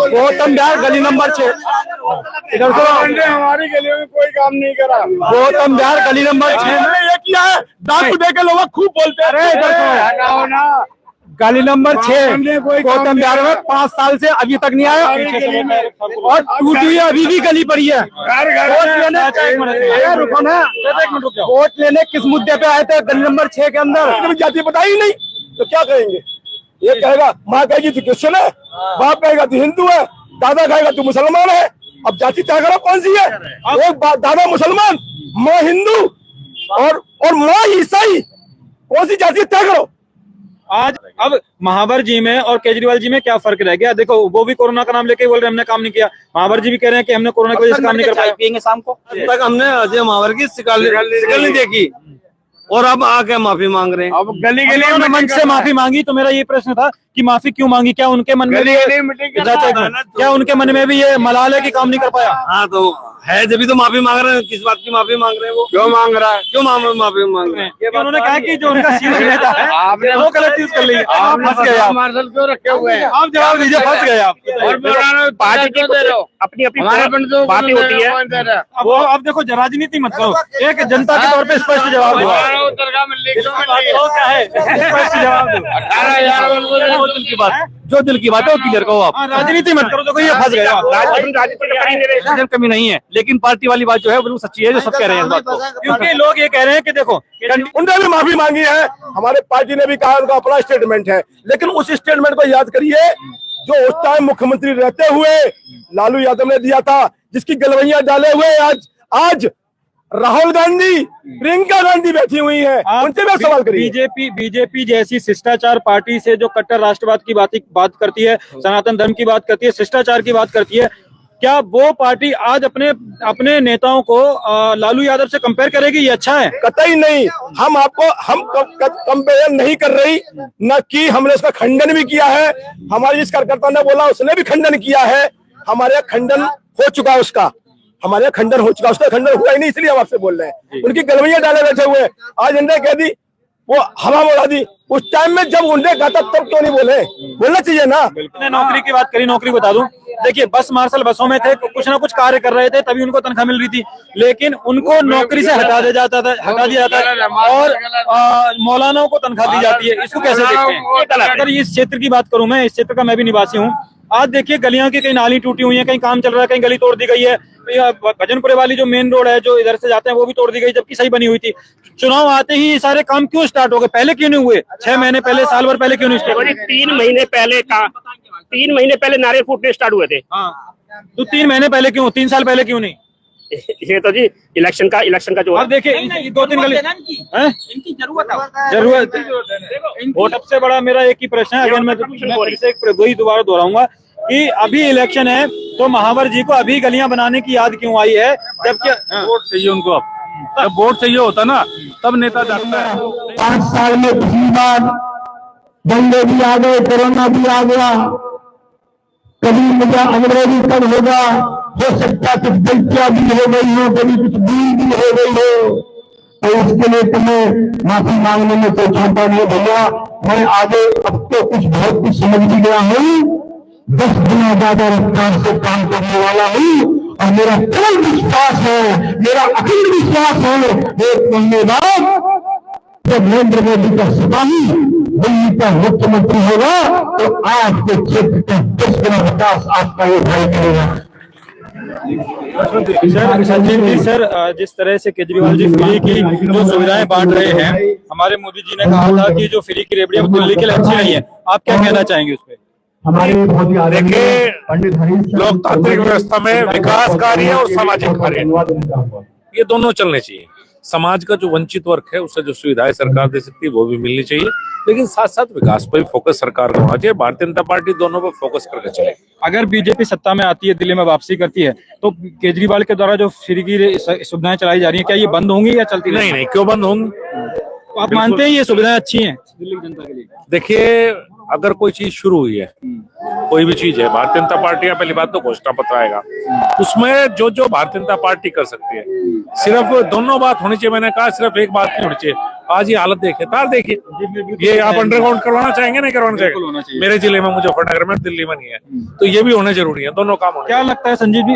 गौतम बिहार गली नंबर 6। इधर से हमारी गलियों में कोई काम नहीं करा। गौतम बिहार गली नंबर 6 में ये किया है। दांत देके लोग खूब बोलते हैं। गली नंबर 6 गौतम बिहार में 5 साल से अभी तक नहीं आया और टूटी हुई अभी भी गली पड़ी है। वोट लेने किस मुद्दे पे आए थे गली नंबर 6 के अंदर? जाति पता ही नहीं तो क्या कहेंगे? ये कहेगा माँ कहेगी तू क्रिश्चियन है, बाप कहेगा तू हिंदू है, दादा कहेगा तू मुसलमान है। अब जाति तय करो कौन सी है? एक दादा मुसलमान, माँ हिंदू और माँ ईसाई, कौन सी जाति तय करो? आज अब महावर जी में और केजरीवाल जी में क्या फर्क रह गया? देखो वो भी कोरोना का नाम लेके बोल रहे हैं हमने काम नहीं किया, महावर जी भी कह रहे हैं कि हमने कोरोना की वजह से काम नहीं कर पाए। पियेंगे शाम को। अब तक हमने अजय महावर की शिकल नहीं देखी और अब आके माफी मांग रहे हैं। अब गली गली मंच से माफी मांगी तो मेरा ये प्रश्न था कि माफी क्यों मांगी? क्या उनके मन में क्या उनके मन में भी ये मलाल है कि काम नहीं कर पाया? हाँ तो है, जब भी तो माफी मांग रहे हैं। किस बात की माफी मांग रहे हैं? वो क्यों मांग रहा है? क्यों माफी मांग रहे हैं? उन्होंने कहा कि जो उनका सीनियर नेता है आपने वो गलत यूज कर ली। आप फंस गए, आप मार्शल क्यों रखे हुए हैं? आप जवाब दीजिए, फंस गए आप। पार्टी की अपनी अपनी बातें होती है। वो अब देखो राजनीति मत करो, एक जनता के तौर पे स्पष्ट जवाब दो। क्या है स्पष्ट जवाब दो। जो दिल की बात है वो क्लियर कहो आप। राजनीति मत करो, देखो ये फंस गए आप। कमी नहीं है, लेकिन पार्टी वाली बात जो है बिल्कुल सच्ची है जो सब कह रहे हैं इस बात को। क्योंकि लोग ये कह रहे हैं कि देखो उन्होंने भी माफी मांगी है, हमारे पार्टी ने भी कहा उनका अपना स्टेटमेंट है, लेकिन उस स्टेटमेंट को याद करिए जो उस टाइम मुख्यमंत्री रहते हुए लालू यादव ने दिया था, जिसकी गलवैया डाले हुए आज राहुल गांधी, प्रियंका गांधी बैठी हुई है, उनसे मैं सवाल करिए। बीजेपी जैसी शिष्टाचार पार्टी से जो कट्टर राष्ट्रवाद की बात करती है, सनातन धर्म की बात करती है, शिष्टाचार की बात करती है, क्या वो पार्टी आज अपने नेताओं को लालू यादव से कंपेयर करेगी? ये अच्छा है? कतई नहीं। हम कंपेयर नहीं कर रही, न कि हमने उसका खंडन भी किया है। हमारे जिस कार्यकर्ता ने बोला उसने भी खंडन किया है। हमारे यहाँ खंडन हो चुका है उसका, हमारे यहाँ खंडन हो चुका, उसका खंडन हुआ ही नहीं, इसलिए हम आपसे बोल रहे हैं। उनकी गलवैया डाले बैठे हुए, आज इन्होंने कह दी, वो हवा उड़ा दी। उस टाइम में जब उन्हें कहा था तब क्यों नहीं बोले? बोलना चाहिए ना। नौकरी की बात करी, नौकरी बता दूं, देखिए बस मार्शल बसों में थे, कुछ ना कुछ कार्य कर रहे थे, तभी उनको तनख्वाह मिल रही थी, लेकिन उनको नौकरी से हटा दिया जाता है और मौलानाओं को तनख्वाह दी जाती है। इसको कैसे देखते हैं? अगर इस क्षेत्र की बात करूं, मैं इस क्षेत्र का मैं भी निवासी हूं। आज देखिए गलियां की कहीं नाली टूटी हुई है, कहीं काम चल रहा है, कहीं गली तोड़ दी गई है। भजनपुरे वाली जो मेन रोड है जो इधर से जाते हैं वो भी तोड़ दी गई, जबकि सही बनी हुई थी। चुनाव आते ही ये सारे काम क्यों स्टार्ट हो गए? पहले क्यों नहीं हुए? 6 महीने पहले, साल भर पहले क्यों नहीं स्टार्ट? 3 महीने पहले नारे फूटने स्टार्ट हुए थे। तो 3 महीने पहले क्यों? 3 साल पहले क्यों नहीं? ये तो जी इलेक्शन का जो अब देखिए 2-3 गली इनकी जरूरत है। सबसे बड़ा मेरा एक ही प्रश्न है, अगर मैं वही दोबारा दोहराऊंगा कि अभी इलेक्शन है तो महावर जी को अभी गलियां बनाने की याद क्यों आई है? जबकि वोट चाहिए उनको। जब वोट चाहिए होता ना तब नेता जाता है। 5 साल में पिछली बार दंगे भी आ गए, कोरोना भी आ गया, कभी मुझे अंग्रेजी कब होगा, हो सकता कुछ गलतियां भी हो गई हो, कभी कुछ भूल भी हो गई हो, तो उसके लिए तुम्हें माफी मांगने में कोई छोटा नहीं भैया। मैं आगे अब तो बहुत कुछ समझ भी गया हूँ, 10 गुना ज्यादा रफ्तार से काम करने वाला हूँ और मेरा पूर्ण विश्वास है, मेरा अखंड विश्वास है, 1 महीने बाद जब नरेंद्र मोदी का सिपाही दिल्ली का मुख्यमंत्री होगा तो आपके क्षेत्र का 10 गुना विकास आपका ये भाई करेगा। संजीव जी, सर जिस तरह से केजरीवाल जी फ्री की जो सुविधाएं बांट रहे हैं, हमारे मोदी जी ने कहा था कि जो फ्री की रेवड़ियां दिल्ली के लिए अच्छी नहीं है, आप क्या कहना चाहेंगे उस पर? देखिए, लोकतांत्रिक व्यवस्था में विकास कार्य और सामाजिक कार्य ये दोनों चलने चाहिए। समाज का जो वंचित वर्ग है उसे जो सुविधाएं सरकार दे सकती है वो भी मिलनी चाहिए, लेकिन साथ साथ विकास पर भी फोकस सरकार का होना चाहिए। भारतीय जनता पार्टी दोनों पर फोकस करके चले। अगर बीजेपी सत्ता में आती है, दिल्ली में वापसी करती है, तो केजरीवाल के द्वारा जो फ्री की सुविधाएं चलाई जा रही है क्या ये बंद होंगी या चलती? नहीं, क्यों बंद होंगी? तो आप मानते हैं ये सुविधाएं अच्छी हैं दिल्ली की जनता के लिए? देखिए, अगर कोई चीज शुरू हुई है, कोई भी चीज है, भारतीय जनता पार्टी का पहली बात तो घोषणा पत्र आएगा, उसमें जो जो भारतीय जनता पार्टी कर सकती है, सिर्फ दोनों बात होनी चाहिए। मैंने कहा सिर्फ एक बात नहीं होनी चाहिए। आज ये हालत देखिए, तार देखिए, ये आप अंडरग्राउंड करवाना चाहेंगे नहीं करवाना चाहेंगे? मेरे जिले में मुजफ्फरनगर में, दिल्ली में नहीं है, तो ये भी होने जरूरी है, दोनों काम होने। क्या लगता है संजीव जी,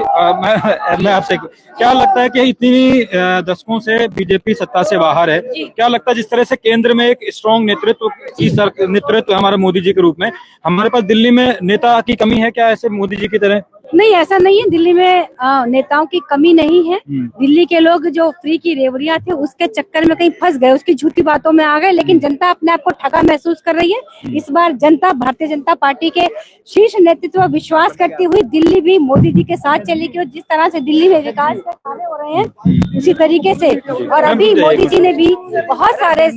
मैं आपसे क्या लगता है कि इतनी दशकों से बीजेपी सत्ता से बाहर है, क्या लगता है जिस तरह से केंद्र में एक स्ट्रॉन्ग नेतृत्व है हमारे मोदी जी के रूप में, हमारे पास दिल्ली में नेता की कमी है क्या ऐसे मोदी जी की तरह? नहीं, ऐसा नहीं है। दिल्ली में नेताओं की कमी नहीं है। दिल्ली के लोग जो फ्री की रेवड़ियां थे उसके चक्कर में कहीं फंस गए, उसकी झूठी बातों में आ गए, लेकिन जनता अपने आप को ठगा महसूस कर रही है। इस बार जनता भारतीय जनता पार्टी के शीर्ष नेतृत्व विश्वास करती हुई दिल्ली भी मोदी जी के साथ चलेगी, और जिस तरह से दिल्ली में विकास के कार्य हो रहे हैं उसी तरीके से। और अभी मोदी जी ने भी बहुत सारे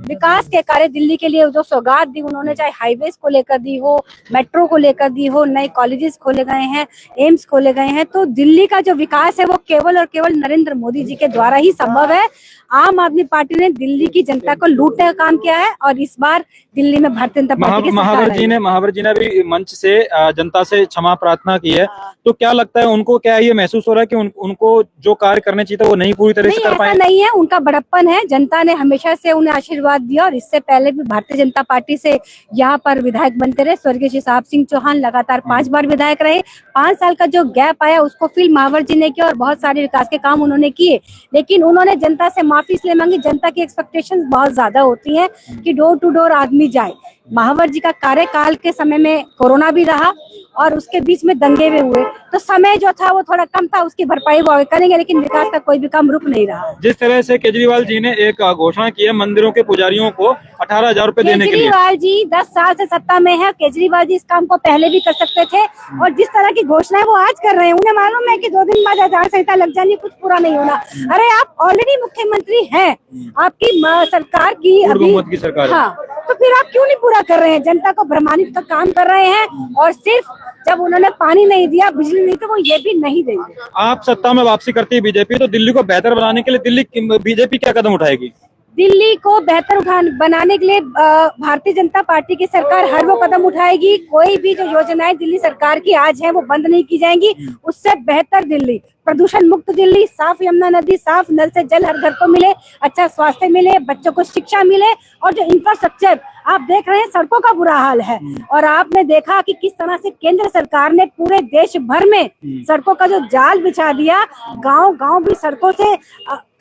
विकास के कार्य दिल्ली के लिए जो सौगात दी उन्होंने, चाहे हाईवेज को लेकर दी हो, मेट्रो को लेकर दी हो, नए कॉलेजेस खोले गए हैं, एम्स खोले गए हैं। तो दिल्ली का जो विकास है वो केवल और केवल नरेंद्र मोदी जी के द्वारा ही संभव है। आम आदमी पार्टी ने दिल्ली की जनता को लूटने का काम किया है, और इस बार दिल्ली में भारतीय जनता पार्टी महावर जी ने भी मंच से जनता से क्षमा प्रार्थना की है। तो क्या लगता है उनको, क्या ये महसूस हो रहा है कि उनको जो कार्य करने चाहिए था वो नहीं पूरी तरह से कर पाए? नहीं है, उनका बड़प्पन है। जनता ने हमेशा से उन्हें आशीर्वाद दिया, और इससे पहले भी भारतीय जनता पार्टी से यहाँ पर विधायक बनते रहे। स्वर्गीय श्री साहब सिंह चौहान लगातार 5 बार विधायक रहे। 5 साल का जो गैप आया उसको फिर महावर जी ने किया, और बहुत सारे विकास के काम उन्होंने किए, लेकिन उन्होंने जनता से माफी इसलिए मांगी, जनता की एक्सपेक्टेशंस बहुत ज्यादा होती हैं कि डोर टू डोर आदमी जाए। महावर जी का कार्यकाल के समय में कोरोना भी रहा, और उसके बीच में दंगे भी हुए, तो समय जो था वो थोड़ा कम था, उसकी भरपाई वो करेंगे, लेकिन विकास का कोई भी काम रुक नहीं रहा। जिस तरह से केजरीवाल जी ने एक घोषणा की है मंदिरों के पुजारियों को 18,000 रुपए देने के लिए। केजरीवाल जी 10 साल से सत्ता में है। केजरीवाल जी इस काम को पहले भी कर सकते थे, और जिस तरह की घोषणा है वो आज कर रहे हैं। उन्हें मालूम है कि 2 दिन बाद आचार संहिता लग जानी, कुछ पूरा नहीं होना। अरे आप ऑलरेडी मुख्यमंत्री हैं, आपकी सरकार की बहुमत की सरकार है। हाँ, तो फिर आप क्यों नहीं पूरा कर रहे हैं? जनता को भ्रमानित का काम कर रहे हैं, और सिर्फ जब उन्होंने पानी नहीं दिया, बिजली नहीं, तो वो ये भी नहीं देंगे। आप सत्ता में वापसी करती है बीजेपी, तो दिल्ली को बेहतर बनाने के लिए दिल्ली बीजेपी क्या कदम उठाएगी? दिल्ली को बेहतर बनाने के लिए भारतीय जनता पार्टी की सरकार हर वो कदम उठाएगी। कोई भी जो योजनाएं दिल्ली सरकार की आज हैं वो बंद नहीं की जाएंगी। उससे बेहतर दिल्ली, प्रदूषण मुक्त दिल्ली, साफ यमुना नदी, साफ नल से जल हर घर को मिले, अच्छा स्वास्थ्य मिले, बच्चों को शिक्षा मिले, और जो इंफ्रास्ट्रक्चर आप देख रहे हैं, सड़कों का बुरा हाल है। और आपने देखा कि किस तरह से केंद्र सरकार ने पूरे देश भर में सड़कों का जो जाल बिछा दिया, गांव-गांव भी सड़कों से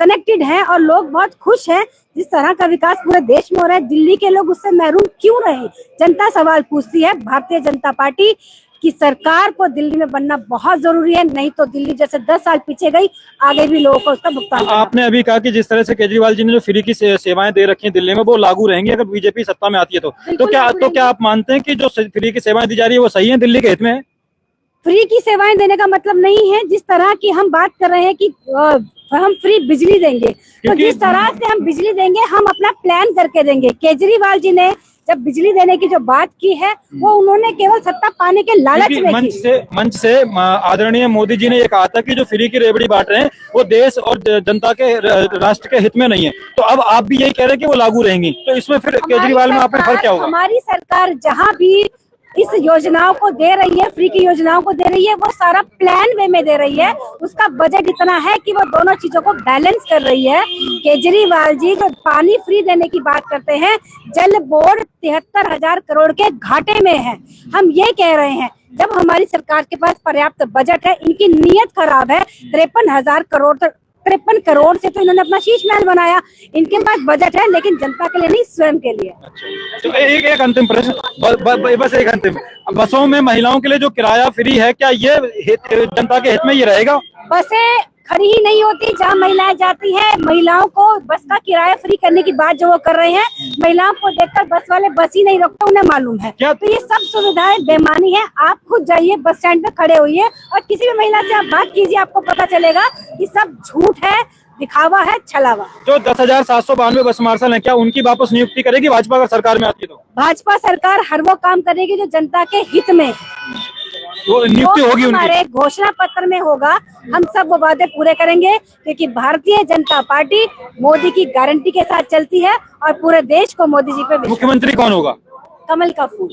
कनेक्टेड हैं, और लोग बहुत खुश हैं। जिस तरह का विकास पूरे देश में हो रहा है, दिल्ली के लोग उससे महरूम क्यों रहे? जनता सवाल पूछती है। भारतीय जनता पार्टी की सरकार को दिल्ली में बनना बहुत जरूरी है, नहीं तो दिल्ली जैसे 10 साल पीछे गई, आगे भी लोगों को उसका भुगतान। आपने अभी कहा कि जिस तरह से केजरीवाल जी ने जो फ्री की सेवाएं दे रखी हैं दिल्ली में, वो लागू रहेंगी अगर बीजेपी सत्ता में आती है तो क्या आप मानते हैं कि जो फ्री की सेवाएं दी जा रही है वो सही है, दिल्ली के हित में है? फ्री की सेवाएं देने का मतलब नहीं है, जिस तरह की हम बात कर रहे हैं कि हम फ्री बिजली देंगे, तो जिस तरह से हम बिजली देंगे हम अपना प्लान करके देंगे। केजरीवाल जी ने जब बिजली देने की जो बात की है वो उन्होंने केवल सत्ता पाने के लालच में मंच से आदरणीय मोदी जी ने ये कहा था कि जो फ्री की रेवड़ी बांट रहे हैं वो देश और जनता के राष्ट्र के हित में नहीं है, तो अब आप भी यही कह रहे हैं कि वो लागू रहेंगी, तो इसमें फिर केजरीवाल में आपका फर्क क्या होगा? हमारी सरकार जहाँ भी इस योजनाओं को दे रही है, फ्री की योजनाओं को दे रही है, वो सारा प्लान वे में दे रही है। उसका बजट इतना है कि वो दोनों चीजों को बैलेंस कर रही है। केजरीवाल जी जो पानी फ्री देने की बात करते हैं, जल बोर्ड 73,000 करोड़ के घाटे में है। हम ये कह रहे हैं जब हमारी सरकार के पास पर्याप्त बजट है, इनकी नीयत खराब है। 53 करोड़ से तो इन्होंने अपना शीश महल बनाया। इनके पास बजट है लेकिन जनता के लिए नहीं, स्वयं के लिए। तो एक अंतिम प्रश्न, बस एक अंतिम, बसों में महिलाओं के लिए जो किराया फ्री है, क्या ये जनता के हित में ये रहेगा? बसें खड़ी ही नहीं होती जहाँ महिलाएं जाती हैं। महिलाओं को बस का किराया फ्री करने की बात जो वो कर रहे हैं, महिलाओं को देखकर बस वाले बस ही नहीं रोकते, उन्हें मालूम है। तो ये सब सुविधाएं बेमानी है। आप खुद जाइए बस स्टैंड पे खड़े होइए और किसी भी महिला से आप बात कीजिए, आपको पता चलेगा कि सब झूठ है, दिखावा है, छलावा। जो 10,792 बस मार्शल है, क्या उनकी वापस नियुक्ति करेगी भाजपा अगर सरकार में आती है? तो भाजपा सरकार हर वो काम करेगी जो जनता के हित में, वो नियुक्ति होगी हमारे घोषणा पत्र में होगा। हम सब वो वादे पूरे करेंगे क्योंकि भारतीय जनता पार्टी मोदी की गारंटी के साथ चलती है और पूरे देश को मोदी जी पे। मुख्यमंत्री कौन होगा? कमल का फूल।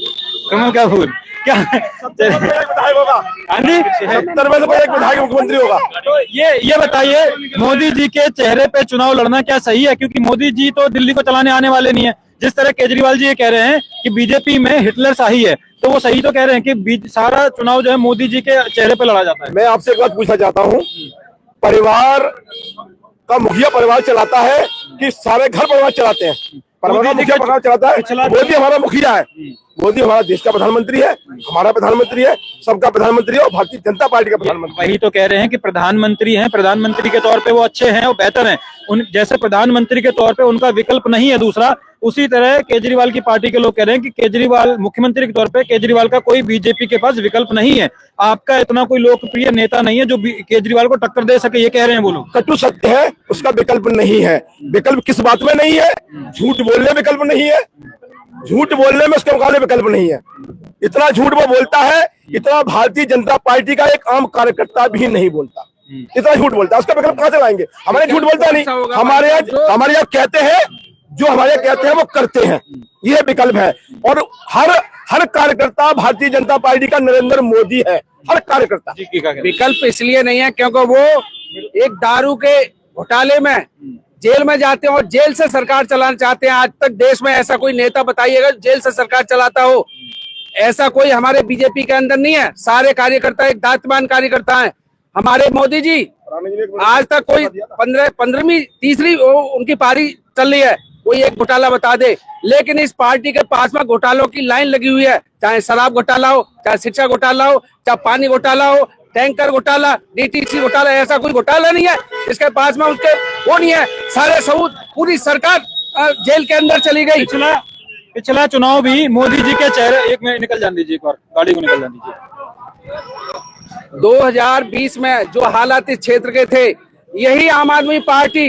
कमल का फूल क्या? विधायक होगा, हाँ जी, 70 में से एक विधायक मुख्यमंत्री होगा। तो ये बताइए, मोदी जी के चेहरे पे चुनाव लड़ना क्या सही है? क्योंकि मोदी जी तो दिल्ली को चलाने आने वाले नहीं है। जिस तरह केजरीवाल जी ये कह रहे हैं कि बीजेपी में हिटलर शाही है, तो वो सही तो कह रहे हैं कि सारा चुनाव जो है मोदी जी के चेहरे पे लड़ा जाता है। मैं आपसे एक बात पूछना चाहता हूँ, परिवार का मुखिया परिवार चलाता है कि सारे घर परिवार चलाते हैं? परिवार का मुखिया परिवार चलाता है। मोदी हमारा मुखिया है, मोदी हमारा देश का प्रधानमंत्री है, हमारा प्रधानमंत्री है, सबका प्रधानमंत्री है और भारतीय जनता पार्टी का प्रधानमंत्री। वही तो कह रहे हैं कि प्रधानमंत्री हैं, प्रधानमंत्री के तौर पे वो अच्छे हैं और बेहतर हैं। उन जैसे प्रधानमंत्री के तौर पे उनका विकल्प नहीं है दूसरा, उसी तरह केजरीवाल की पार्टी के लोग कह रहे हैं कि केजरीवाल मुख्यमंत्री के तौर पे केजरीवाल का कोई बीजेपी के पास विकल्प नहीं है। आपका इतना कोई लोकप्रिय नेता नहीं है जो केजरीवाल को टक्कर दे सके, ये कह रहे हैं वो लोग। कटु सत्य है, उसका विकल्प नहीं है। विकल्प किस बात में नहीं है? झूठ बोलने में विकल्प नहीं है, झूठ बोलने में उसके मुकाबले विकल्प नहीं है। इतना झूठ वो बोलता है, इतना भारतीय जनता पार्टी का एक आम कार्यकर्ता भी नहीं बोलता, इतना झूठ बोलता है। उसका विकल्प कहां से लाएंगे? हमारे झूठ बोलता नहीं, हमारे यहाँ कहते हैं, जो हमारे कहते हैं वो करते हैं, ये विकल्प है। और हर कार्यकर्ता भारतीय जनता पार्टी का नरेंद्र मोदी है, हर कार्यकर्ता। विकल्प इसलिए नहीं है क्योंकि वो एक दारू के घोटाले में जेल में जाते हैं और जेल से सरकार चलाना चाहते हैं। आज तक देश में ऐसा कोई नेता बताइएगा जेल से सरकार चलाता हो, ऐसा कोई हमारे बीजेपी के अंदर नहीं है। सारे कार्यकर्ता एक दायित्ववान कार्यकर्ता हैं। हमारे मोदी जी आज तक कोई 15वीं तीसरी उनकी पारी चल रही है, कोई एक घोटाला बता दे। लेकिन इस पार्टी के पास में घोटालों की लाइन लगी हुई है, चाहे शराब घोटाला हो, चाहे शिक्षा घोटाला हो, चाहे पानी घोटाला हो, टैंकर घोटाला, डीटीसी घोटाला, ऐसा कोई घोटाला नहीं है इसके पास में उसके वो नहीं है। सारे सबूत, पूरी सरकार जेल के अंदर चली गई। पिछला चुनाव भी मोदी जी के चेहरे, एक मिनट निकल जाने दीजिए, एक बार गाड़ी को निकल जाने दीजिए। 2020 में जो हालात इस क्षेत्र के थे, यही आम आदमी पार्टी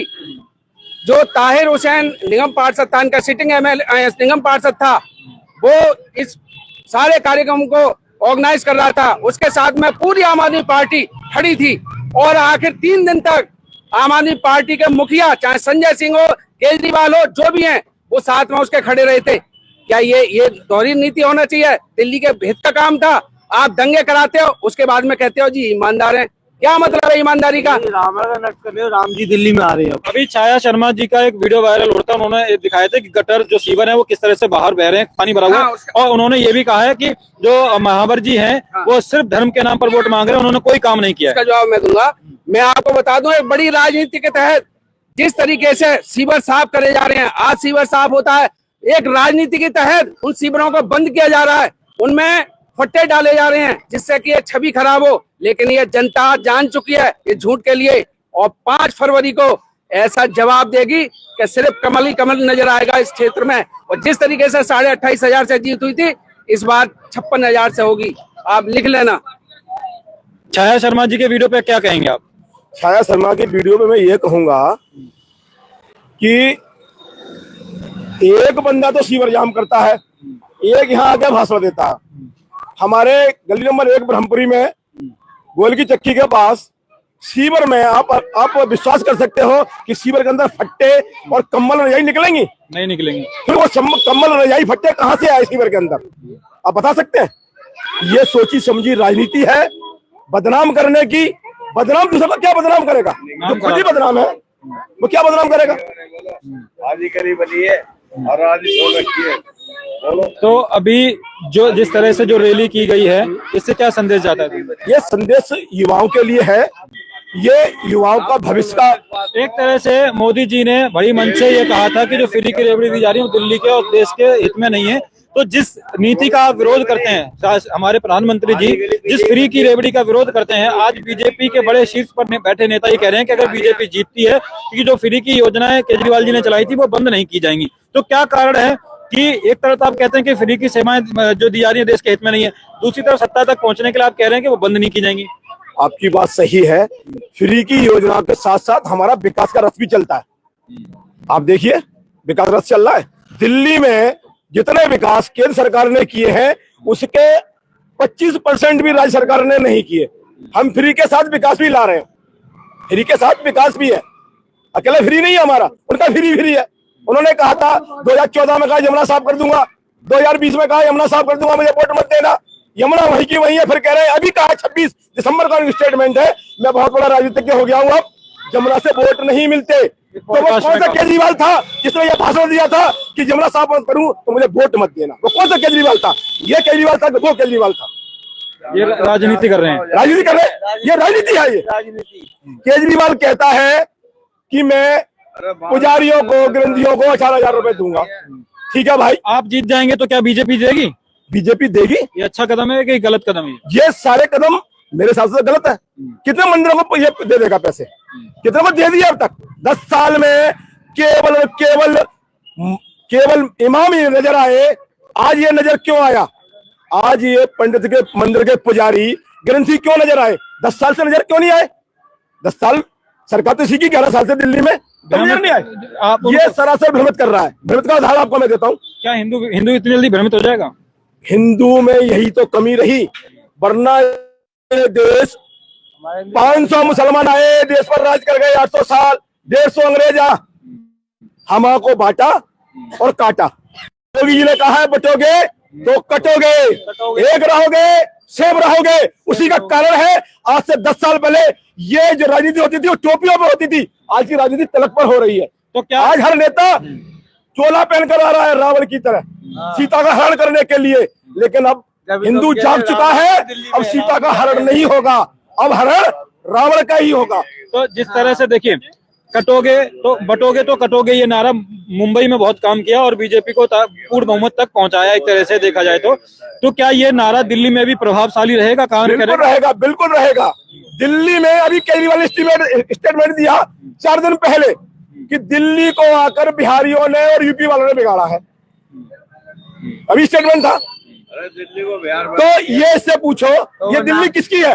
जो ताहिर हुसैन निगम पार्षद था, इनका सिटिंग एमएलए निगम पार्षद था, वो इस सारे कार्यक्रम को ऑर्गेनाइज कर रहा था। उसके साथ में पूरी आम आदमी पार्टी खड़ी थी और आखिर 3 दिन तक आम आदमी पार्टी के मुखिया, चाहे संजय सिंह हो, केजरीवाल हो, जो भी हैं, वो साथ में उसके खड़े रहे थे। क्या ये दोहरी नीति होना चाहिए? दिल्ली के हित का काम था, आप दंगे कराते हो, उसके बाद में कहते हो जी ईमानदार है। क्या मतलब है ईमानदारी का? राम जी दिल्ली में आ रहे हैं। अभी छाया शर्मा जी का एक वीडियो वायरल होता है, उन्होंने दिखाया था कि गटर जो सीवर है वो किस तरह से बाहर बह रहे हैं, पानी भरा हुआ है। और उन्होंने ये भी कहा है कि जो महावर जी हैं वो सिर्फ धर्म के नाम पर वोट मांग रहे हैं, उन्होंने कोई काम नहीं किया। इसका जवाब मैं दूंगा। मैं आपको बता दूं, एक बड़ी राजनीति के तहत जिस तरीके से सीवर साफ करे जा रहे हैं, आज सीवर साफ होता है, एक राजनीति के तहत उन सीवरों को बंद किया जा रहा है, उनमें फट्टे डाले जा रहे हैं जिससे कि ये छवि खराब हो। लेकिन ये जनता जान चुकी है ये झूठ के लिए, और 5 फरवरी को ऐसा जवाब देगी कि सिर्फ कमल ही कमल नजर आएगा इस क्षेत्र में। और जिस तरीके से 28,500 से जीत हुई थी, इस बार 56,000 से होगी, आप लिख लेना। छाया शर्मा जी के वीडियो पे क्या कहेंगे आप? छाया शर्मा की वीडियो में मैं ये कहूंगा कि एक बंदा तो सीवर जाम करता है, एक यहाँ आके भाषण देता है। हमारे गली नंबर 1 ब्रह्मपुरी में गोल की चक्की के पास सीवर में आप विश्वास कर सकते हो कि सीवर के अंदर फट्टे और कम्बल रजाई निकलेंगी? नहीं निकलेंगी। फिर वो कम्बल रजाई फट्टे कहाँ से आए सीवर के अंदर, आप बता सकते हैं? ये सोची समझी राजनीति है बदनाम करने की। बदनाम दूसरा को क्या बदनाम करेगा? जो खुद ही बदनाम है वो क्या बदनाम करेगा? तो अभी जो जिस तरह से जो रैली की गई है, इससे क्या संदेश जाता है? ये संदेश युवाओं के लिए है, ये युवाओं का भविष्य का। एक तरह से मोदी जी ने बड़ी मंच से ये कहा था कि जो फ्री की रेवड़ी दी जा रही है वो दिल्ली के और देश के हित में नहीं है। तो जिस नीति का आप विरोध करते हैं, हमारे प्रधानमंत्री जी जिस फ्री की रेवड़ी का विरोध करते हैं, आज बीजेपी के बड़े शीर्ष पर बैठे नेता ये कह रहे हैं कि अगर बीजेपी जीतती है कि जो फ्री की योजनाएं केजरीवाल जी ने चलाई थी वो बंद नहीं की जाएंगी। तो क्या कारण है कि एक तरफ आप कहते हैं कि फ्री की सेवाएं जो दी जा रही है देश के हित में नहीं है, दूसरी तरफ सत्ता तक पहुंचने के लिए आप कह रहे हैं कि वो बंद नहीं की जाएंगी? आपकी बात सही है, फ्री की योजना के साथ साथ हमारा विकास का रथ भी चलता है। आप देखिए विकास रथ चल रहा है। दिल्ली में जितने विकास केंद्र सरकार ने किए हैं उसके 25% भी राज्य सरकार ने नहीं किए। हम फ्री के साथ विकास भी ला रहे हैं, फ्री के साथ विकास भी है, अकेले फ्री नहीं है हमारा, उनका फ्री है। उन्होंने कहा था 2014 में कहा यमुना साफ कर दूंगा, 2020 में कहा यमुना साफ कर दूंगा, मुझे वोट मत देना। यमुना वही की वही है, फिर कह रहे हैं अभी कहा 26 दिसंबर का स्टेटमेंट है, मैं बहुत बड़ा राजनीतिज्ञ हो गया हूँ, अब यमुना से वोट नहीं मिलते। तो वो कौन सा केजरीवाल था जिसने ये भाषण दिया था कि यमुना साफ मत करूं तो मुझे वोट मत देना? वो कौन सा केजरीवाल था? ये केजरीवाल था, वो केजरीवाल था। ये राजनीति कर रहे हैं, राजनीति कर रहे हैं, ये राजनीति है। ये केजरीवाल कहता है कि मैं पुजारियों को, ग्रंथियों को 18,000 रुपए दूंगा। ठीक है भाई, आप जीत जाएंगे तो क्या बीजेपी देगी? बीजेपी देगी। ये अच्छा कदम है कि गलत कदम है? ये सारे कदम मेरे हिसाब से गलत है। कितने मंदिरों को ये दे देगा पैसे? कितने को दे दिया अब तक? 10 साल में केवल केवल केवल इमाम ही नजर आए। आज ये नजर क्यों आया? आज ये पंडित के मंदिर के पुजारी ग्रंथी क्यों नजर आए? 10 साल से नजर क्यों नहीं आए? 10 साल सरकार तो सीखी, 11 साल से दिल्ली में नजर नहीं आए। ये सरासर भ्रमित कर रहा है। भ्रमित का उदाहरण आपको मैं देता हूँ। क्या हिंदू इतनी जल्दी भ्रमित हो जाएगा? हिंदू में यही तो कमी रही, वरना देश 500 मुसलमान आए, देश पर राज कर गए 800 साल, 150 अंग्रेज हमको बांटा और काटा। योगी जी ने कहा है बटोगे तो कटोगे, एक रहोगे सेब रहोगे। उसी का कारण है आज से 10 साल पहले ये जो राजनीति होती थी वो टोपियों पर होती थी, आज की राजनीति तलक पर हो रही है। तो क्या आज हर नेता चोला पहन कर आ रहा है रावण की तरह, सीता का हरण करने के लिए। लेकिन अब हिंदू जाग चुका है, अब सीता का हरण नहीं होगा, अब हरण रावण का ही होगा। तो जिस तरह से देखिए, कटोगे तो बटोगे तो कटोगे, ये नारा मुंबई में बहुत काम किया और बीजेपी को पूर्ण बहुमत तक पहुंचाया एक तरह से देखा जाए तो क्या ये नारा दिल्ली में भी प्रभावशाली रहेगा? बिल्कुल रहेगा, बिल्कुल रहेगा। दिल्ली में अभी केजरीवाल ने स्टेटमेंट दिया 4 दिन पहले कि दिल्ली को आकर बिहारियों ने और यूपी वालों ने बिगाड़ा है। अभी स्टेटमेंट था। तो ये इससे पूछो ये दिल्ली किसकी है?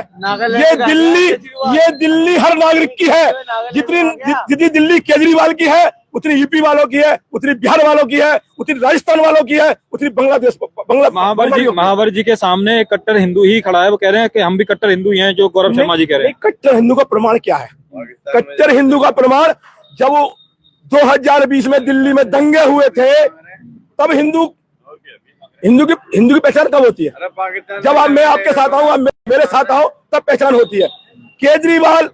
ये दिल्ली हर नागरिक की है। जितनी दिल्ली केजरीवाल की है उतनी यूपी वालों की है, उतनी बिहार वालों की है, उतनी राजस्थान वालों की है, उतनी बांग्लादेश महावर जी के सामने एक कट्टर हिंदू ही खड़ा है, वो कह रहे हैं कि हम भी कट्टर हिंदू ही हैं, जो गौरव शर्मा जी कह रहे हैं। कट्टर हिंदू का प्रमाण क्या है? कट्टर हिंदू का प्रमाण, जब 2020 में दिल्ली में दंगे हुए थे तब हिंदू की पहचान कब होती है? जब मैं आपके साथ आऊं, आप मेरे साथ आओ, तब पहचान होती है। केजरीवाल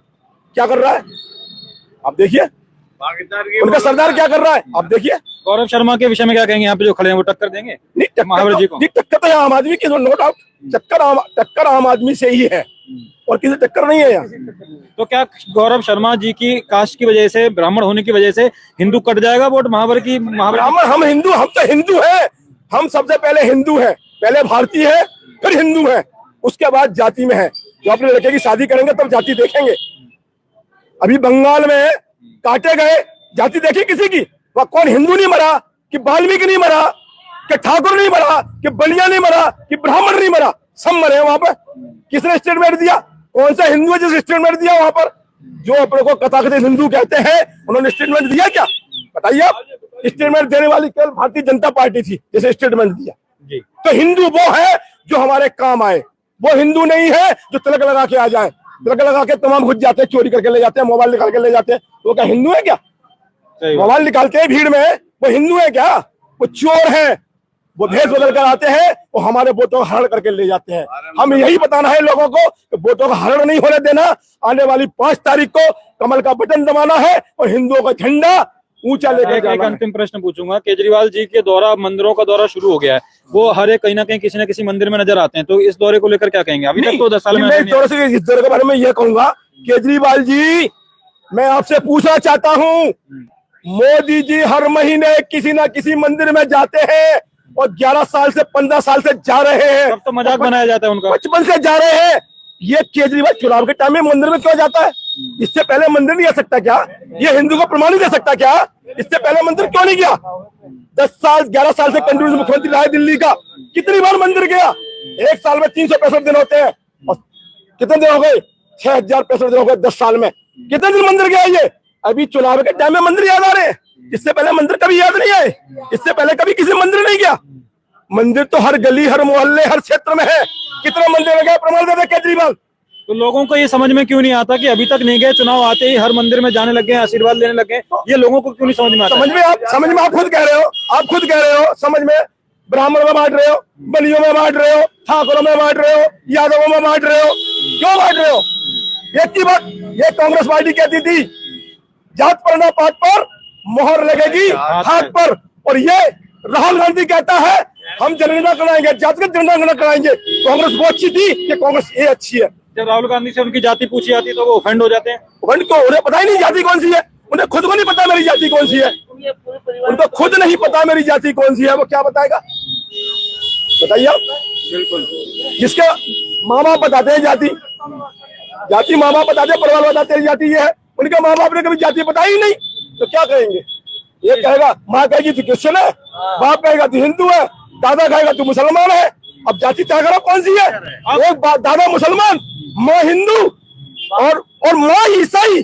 क्या कर रहा है आप देखिए, उनका सरदार क्या कर रहा है आप देखिए। गौरव शर्मा के विषय में क्या कहेंगे? यहाँ पे जो खड़े हैं वो टक्कर देंगे महावर जी को? टक्कर तो आम आदमी की, नो डाउट, टक्कर आम आदमी से ही है और किसी टक्कर नहीं है यहाँ। तो क्या गौरव शर्मा जी की कास्ट की वजह से, ब्राह्मण होने की वजह से हिंदू कट जाएगा वोट महावर की? हम तो हिंदू है, हम सबसे पहले हिंदू हैं, पहले भारतीय है फिर हिंदू है, उसके बाद जाति में है। जो अपने लड़के की शादी करेंगे तब जाति देखेंगे। अभी बंगाल में काटे गए, जाति देखी किसी की? वह कौन हिंदू नहीं मरा, कि वाल्मीकि नहीं मरा, कि ठाकुर नहीं मरा, कि बलिया नहीं मरा, कि ब्राह्मण नहीं मरा, सब मरे वहां पर। किसने स्टेटमेंट दिया? कौन सा हिंदू है जिसने स्टेटमेंट दिया वहां पर? जो अपने को कथाकथित हिंदू कहते हैं उन्होंने स्टेटमेंट दिया क्या? बताइए आप। स्टेटमेंट देने वाली केवल भारतीय जनता पार्टी थी जैसे स्टेटमेंट दिया जी। तो हिंदू वो है जो हमारे काम आए, वो हिंदू नहीं है जो तिलक लगा के आ जाए। तिलक लगा के तमाम घुस जाते हैं, चोरी करके ले जाते हैं, मोबाइल निकाल के ले जाते हैं, वो क्या हिंदू है क्या? मोबाइल निकालते हैं भीड़ में, वो हिंदू है क्या? वो चोर है, वो भेष बदल कर आते हैं, वो हमारे वोटों का हरण करके ले जाते हैं। हम यही बताना है लोगों को कि वोटों का हरण नहीं होने देना। आने वाली 5 तारीख को कमल का बटन दबाना है और हिंदुओं का झंडा ऊंचा लेकर जाना है। एक अंतिम प्रश्न पूछूंगा, केजरीवाल जी के दौरा, मंदिरों का दौरा शुरू हो गया है, वो हर एक कहीं ना कहीं किसी न किसी मंदिर में नजर आते हैं, तो इस दौरे को लेकर क्या कहेंगे? अभी तक तो 10 साल में इस दौरे के बारे में यह कहूंगा, केजरीवाल जी मैं आपसे पूछना चाहता हूँ, मोदी जी हर महीने किसी न किसी मंदिर में जाते हैं और 11 साल से 15 साल से जा रहे हैं। तब तो मजाक बनाया जाता है उनका, बचपन से जा रहे हैं। ये केजरीवाल चुनाव के टाइम में मंदिर में क्यों जाता है? इससे पहले मंदिर नहीं जा सकता क्या? ये हिंदू को प्रमाण नहीं दे सकता क्या? इससे पहले मंदिर क्यों नहीं गया? 10 साल 11 साल से कंटिन्यूस मुख्यमंत्री रहा है दिल्ली का, कितनी बार मंदिर गया? एक साल में 365 दिन होते हैं और कितने दिन हो गए? 6065 दिन हो गए 10 साल में। कितने दिन मंदिर गया ये? अभी चुनाव के टाइम में मंदिर याद आ रहे हैं, इससे पहले मंदिर कभी याद नहीं आए? इससे पहले कभी किसी मंदिर नहीं गया? मंदिर तो हर गली, हर मोहल्ले, हर क्षेत्र में है। कितने मंदिर में गए? प्रमाण दे दे केजरीवाल। तो लोगों को ये समझ में क्यों नहीं आता कि अभी तक नहीं गए, चुनाव आते ही हर मंदिर में जाने लगे हैं, आशीर्वाद लेने लगे हैं? ये लोगों को क्यों नहीं समझ में आता? समझ में आप खुद कह रहे हो, समझ में ब्राह्मणों में बांट रहे हो, बलियों में बांट रहे हो, ठाकुरों में बांट रहे हो, यादवों में बांट रहे हो, क्यों बांट रहे हो? एक की बात ये कांग्रेस पार्टी कहती थी जात पर ना पात पर मोहर लगेगी हाथ पर, और ये राहुल गांधी कहता है हम जनगणना कराएंगे, जातिगत जनगणना कराएंगे। कांग्रेस वो अच्छी थी कि कांग्रेस ये अच्छी है? जब राहुल गांधी से उनकी जाति पूछी जाती है तो वो ऑफेंड हो जाते हैं। ऑफेंड को उन्हें पता ही नहीं जाति कौन सी है, उन्हें खुद को नहीं पता मेरी जाति कौन सी है, उनको खुद नहीं पता मेरी जाति कौन सी है, वो क्या बताएगा? बताइए आप। बिल्कुल, जिसके माँ बाप बताते हैं जाति माँ बाप बताते हैं, परिवार बताते हैं जाति ये है, उनके माँ बाप ने कभी जाति बताई ही नहीं, तो क्या कहेंगे? ये कहेगा माँ कहेगी तू क्रिश्चियन है, बाप कहेगा तू हिंदू है, दादा कहेगा तू मुसलमान है। अब जाति तय करो कौन सी है? एक दादा मुसलमान, माँ हिंदू और माँ ईसाई,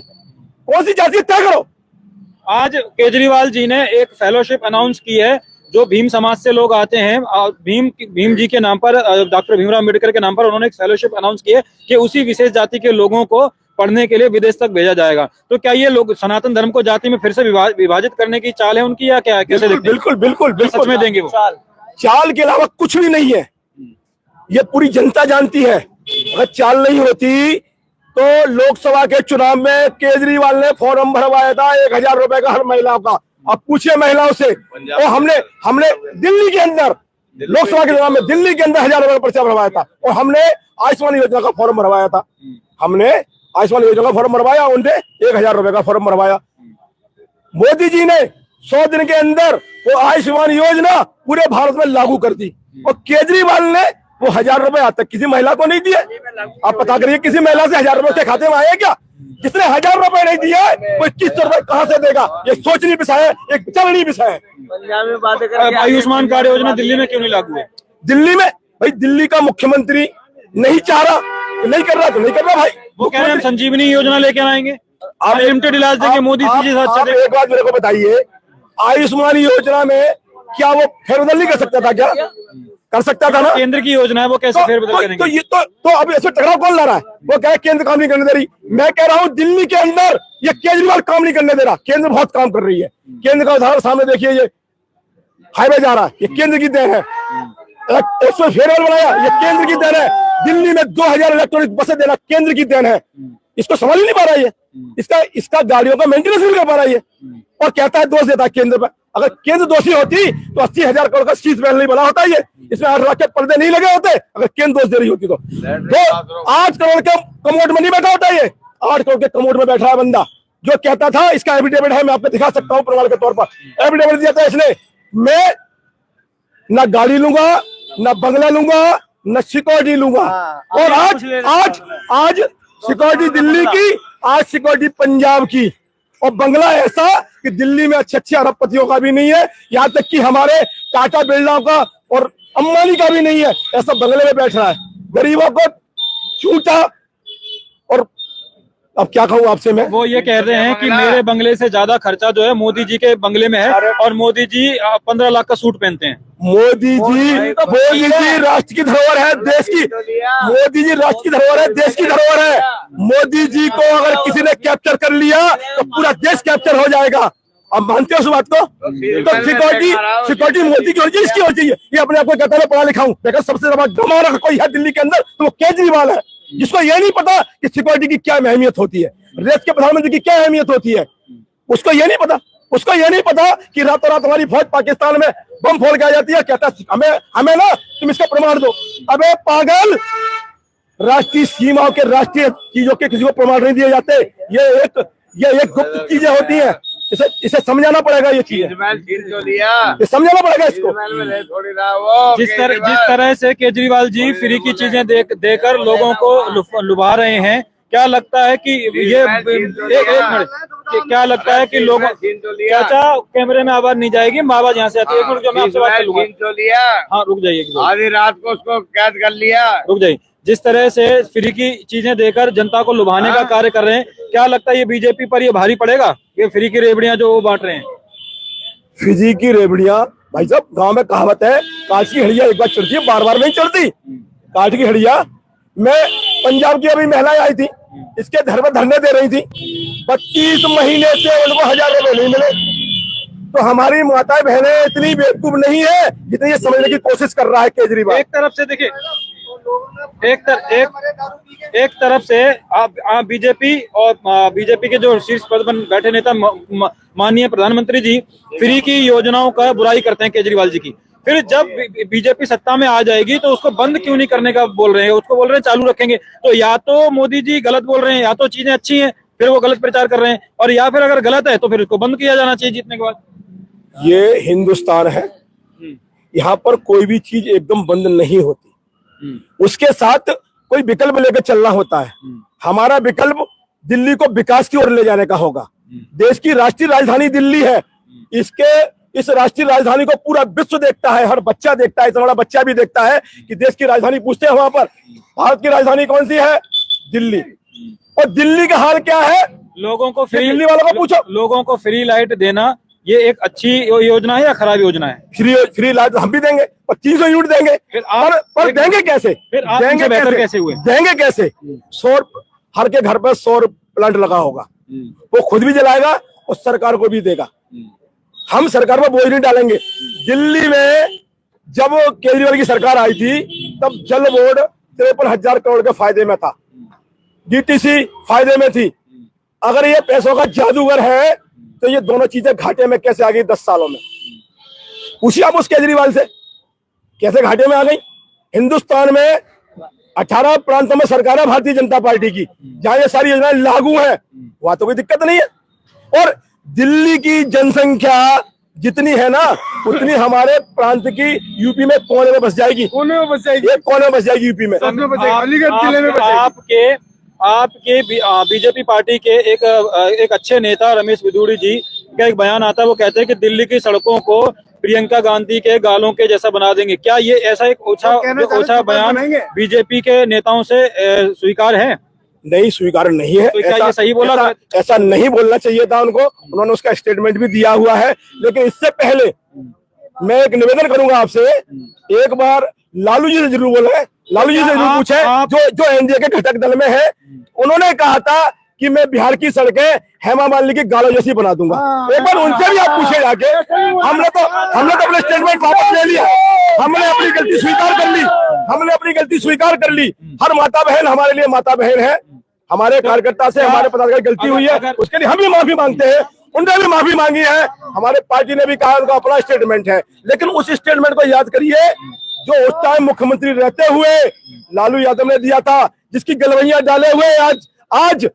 कौन सी जाति तय करो? आज केजरीवाल जी ने एक फेलोशिप अनाउंस की है जो भीम समाज से लोग आते हैं, भीम जी के नाम पर, डॉक्टर भीमराव अम्बेडकर के नाम पर उन्होंने एक फेलोशिप अनाउंस की है कि उसी विशेष जाति के लोगों को पढ़ने के लिए विदेश तक भेजा जाएगा। तो क्या ये लोग सनातन धर्म को जाति में फिर से विभाजित करने की चाल है उनकी, या क्या है? कैसे देखते हैं? बिल्कुल बिल्कुल बिल्कुल सच में देंगे वो? चाल के अलावा कुछ भी नहीं है, ये पूरी जनता जानती है। अगर चाल नहीं होती तो लोकसभा के चुनाव में केजरीवाल ने फॉर्म भरवाया था 1000 रुपए का हर महिला का। अब पूछिए महिलाओं से, और हमने दिल्ली के अंदर लोकसभा के चुनाव में दिल्ली के अंदर 1000 रुपए का पर्चा भरवाया था, और हमने आयुष्मान योजना का फॉर्म भरवाया था। हमने आयुष्मान योजना का फॉर्म भरवाया, उनने 1000 रुपए का फॉर्म भरवाया। मोदी जी ने 100 दिन के अंदर वो आयुष्मान योजना पूरे भारत में लागू कर दी, और केजरीवाल ने वो 1000 रुपए आज तक किसी महिला को नहीं दिए। आप पता करिए किसी महिला से 1000 रुपए उसके खाते में आए क्या? जिसने 1000 रुपए नहीं दिए वो 2100 रुपए कहाँ से देगा? ये सोचनी विषय है, एक विचारणी विषय है। आयुष्मान कार्ड योजना दिल्ली में क्यों नहीं लागू है? दिल्ली में भाई, दिल्ली का मुख्यमंत्री नहीं चाह रहा, नहीं कर रहा तो नहीं कर रहा भाई। वो कह रहे हैं हम संजीवनी योजना लेके आएंगे, आप लिमिटेड इलाज देंगे, मोदी जी एक बात मेरे को बताइए, आयुष्मान योजना में क्या वो फेरबदल नहीं कर सकता था? क्या कर सकता था ना? केंद्र की योजना है, वो कैसे फेरबदल करेंगे? तो अब ऐसे टकराव कौन ला रहा है? वो कह केंद्र काम नहीं करने दे रही। मैं कह रहा हूँ दिल्ली के अंदर ये केजरीवाल काम नहीं करने दे रहा, केंद्र बहुत काम कर रही है। केंद्र का उदाहरण सामने देखिए, ये हाईवे जा रहा है, ये केंद्र की देन है। इसमें फेरबदल बनाया, ये केंद्र की देन है। दिल्ली में 2000 इलेक्ट्रॉनिक बसें देना केंद्र की देन है। इसको समझ ही नहीं पा रहा है, इसका गाड़ियों का मेंटेनेंस नहीं कर पा रहा है, और कहता है दोष देता है केंद्र पर। अगर केंद्र दोषी होती तो 80,000 करोड़ का शीश महल नहीं बना होता, ये इसमें 8 लाख के पर्दे नहीं लगे होते। अगर केंद्र दोष दे रही होती तो 8 करोड़ के कमोड में नहीं बैठा होता, ये 8 करोड़ के कमोड में बैठा है बंदा, जो कहता था, इसका एफिडेविट है, मैं आपको दिखा सकता हूँ प्रमाण के तौर पर। एफिडेविट दिया था इसने, मैं ना गाड़ी लूंगा, ना बंगला लूंगा, ना सिक्योरिटी लूंगा। और आज सिक्योरिटी दिल्ली की, आज सिक्योरिटी पंजाब की, और बंगला ऐसा कि दिल्ली में अच्छे अरबपतियों का भी नहीं है, यहाँ तक कि हमारे टाटा बिरला का और अंबानी का भी नहीं है। ऐसा बंगले में बैठ रहा है, गरीबों को छूटा। और अब क्या कहूँ आपसे मैं, वो ये कह रहे हैं कि मेरे बंगले से ज्यादा खर्चा जो है मोदी जी के बंगले में है, और मोदी जी 15 लाख का सूट पहनते हैं। मोदी जी राष्ट्र की धरोहर है, देश की। मोदी जी राष्ट्र की धरोहर है, देश की धरोहर है। मोदी जी को अगर किसी ने कैप्चर कर लिया तो पूरा देश कैप्चर हो जाएगा। अब मानते हो उस बात को? तो सिक्योरिटी मोदी की होनी चाहिए, इसकी होनी चाहिए। ये अपने आप को कहता है पढ़ा लिखा हूँ, लेकिन सबसे ज्यादा गंवारा कोई है दिल्ली के अंदर तो वो केजरीवाल है, जिसको ये नहीं पता कि सिक्योरिटी की क्या अहमियत होती है, देश के प्रधानमंत्री की क्या अहमियत होती है। उसको ये नहीं पता, उसको ये नहीं पता कि रातों रात हमारी फौज पाकिस्तान में बम फोड़ के आ जाती है। कहता हमें ना तुम इसका प्रमाण दो। अबे पागल, राष्ट्रीय सीमाओं के, राष्ट्रीय चीजों के किसी को प्रमाण नहीं दिए जाते। ये एक गुप्त चीजें होती हैं, इसे समझाना पड़ेगा। ये चीज समझाना पड़ेगा इसको। जिस तरह से केजरीवाल जी फ्री की चीजें देकर लोगों को लुभा रहे हैं, क्या लगता है कि ये एक मिनट, क्या लगता है कि लोगों, चाचा कैमरे में आवाज नहीं जाएगी, आवाज यहाँ से आती है। एक मिनट, मैं आपसे बात कर लूंगा। हाँ रुक जाइए, आधी रात को उसको कैद कर लिया। रुक जाइए। जिस तरह से फ्री की चीजें देकर जनता को लुभाने का कार्य कर रहे हैं, क्या लगता है ये बीजेपी पर ये भारी पड़ेगा, ये फ्री की रेवड़ियां जो वो बांट रहे हैं? फ्री की रेवड़ियां, भाई साहब गांव में कहावत है, कांच की हड़िया एक बार चढ़ती है, बार बार नहीं चढ़ती। कांच की हड़िया, मैं पंजाब की अभी महिलाएं आई थी, इसके घर में धरने दे रही थी, 32 महीने से उनको 1000 रुपए नहीं मिले। तो हमारी माताएं बहनें इतनी बेवकूफ नहीं है जितनी ये समझने की कोशिश कर रहा है केजरीवाल। एक तरफ से देखिए, एक तरफ से आप बीजेपी और बीजेपी के जो शीर्ष पद पर बैठे नेता माननीय प्रधानमंत्री जी फ्री की योजनाओं का बुराई करते हैं केजरीवाल जी की, फिर जब बीजेपी सत्ता में आ जाएगी तो उसको बंद क्यों नहीं करने का बोल रहे हैं, उसको बोल रहे हैं चालू रखेंगे। तो या तो मोदी जी गलत बोल रहे हैं, या तो चीजें अच्छी हैं फिर वो गलत प्रचार कर रहे हैं, और या फिर अगर गलत है तो फिर उसको बंद किया जाना चाहिए जीतने के बाद। ये हिंदुस्तान है, यहाँ पर कोई भी चीज एकदम बंद नहीं होती, उसके साथ कोई विकल्प लेकर चलना होता है। हमारा विकल्प दिल्ली को विकास की ओर ले जाने का होगा। देश की राष्ट्रीय राजधानी दिल्ली है, इस राष्ट्रीय राजधानी को पूरा विश्व देखता है, हर बच्चा देखता है, इतना बड़ा बच्चा भी देखता है कि देश की राजधानी पूछते हैं वहां पर भारत की राजधानी कौन सी है, दिल्ली। और दिल्ली का हाल क्या है, लोगों को फ्री, दिल्ली वालों को पूछो, लोगों को फ्री लाइट देना ये एक अच्छी योजना है या खराब योजना है? फ्री लाइट हम भी देंगे, 2500 यूनिट देंगे, पर देंगे कैसे, फिर आप देंगे बेहतर कैसे हुए? देंगे कैसे? सौर, हर के घर पर सौर प्लांट लगा होगा, वो खुद भी जलाएगा और सरकार को भी देगा। हम सरकार पर बोझ नहीं डालेंगे। दिल्ली में जब केजरीवाल की सरकार आई थी तब जल बोर्ड 53,000 करोड़ के फायदे में था, डीटीसी फायदे में थी। अगर ये पैसों का जादूगर है तो ये दोनों चीजें घाटे में कैसे आ गई 10 सालों में? पूछिए आप उस केजरीवाल से, कैसे घाटे में आ गई? हिंदुस्तान में 18 प्रांतों में सरकार है भारतीय जनता पार्टी की, जहां ये सारी योजनाएं लागू हैं, वहां तो कोई दिक्कत नहीं है। और दिल्ली की जनसंख्या जितनी है ना, उतनी हमारे प्रांत की यूपी में कोने में बस जाएगी, कोने में बस जाएगी, एक कोने में बस जाएगी यूपी में, अलीगढ़ जिले में बस आपके बीजेपी पार्टी के एक अच्छे नेता रमेश बिधूड़ी जी का एक बयान आता है, वो कहते हैं कि दिल्ली की सड़कों को प्रियंका गांधी के गालों के जैसा बना देंगे। क्या ये ऐसा एक ओछा बयान बीजेपी के नेताओं से स्वीकार है? नहीं, स्वीकार नहीं है। तो क्या ये सही बोला? ऐसा नहीं बोलना चाहिए था उनको, उन्होंने उसका स्टेटमेंट भी दिया हुआ है। लेकिन इससे पहले मैं एक निवेदन करूंगा आपसे, एक बार लालू जी से जरूर बोले, लालू जी से जरूर पूछे जो एनडीए के घटक दल में है। उन्होंने कहा था कि मैं बिहार की सड़कें हेमा मालिनी की गालों जैसी बना दूंगा। एक बार उनसे भी आप पूछे जाके। हमने तो अपने स्टेटमेंट वापस ले लिया, हमने अपनी गलती स्वीकार कर ली, हर माता बहन हमारे लिए माता बहन है। हमारे कार्यकर्ता से, हमारे पदाधिकारी गलती हुई है, उसके लिए हम भी माफी मांगते हैं, उनने भी माफी मांगी है, हमारे पार्टी ने भी कहा, उनका अपना स्टेटमेंट है। लेकिन उस स्टेटमेंट को याद करिए जो उस टाइम मुख्यमंत्री रहते हुए लालू यादव ने दिया था, जिसकी गलवैयां डाले हुए आज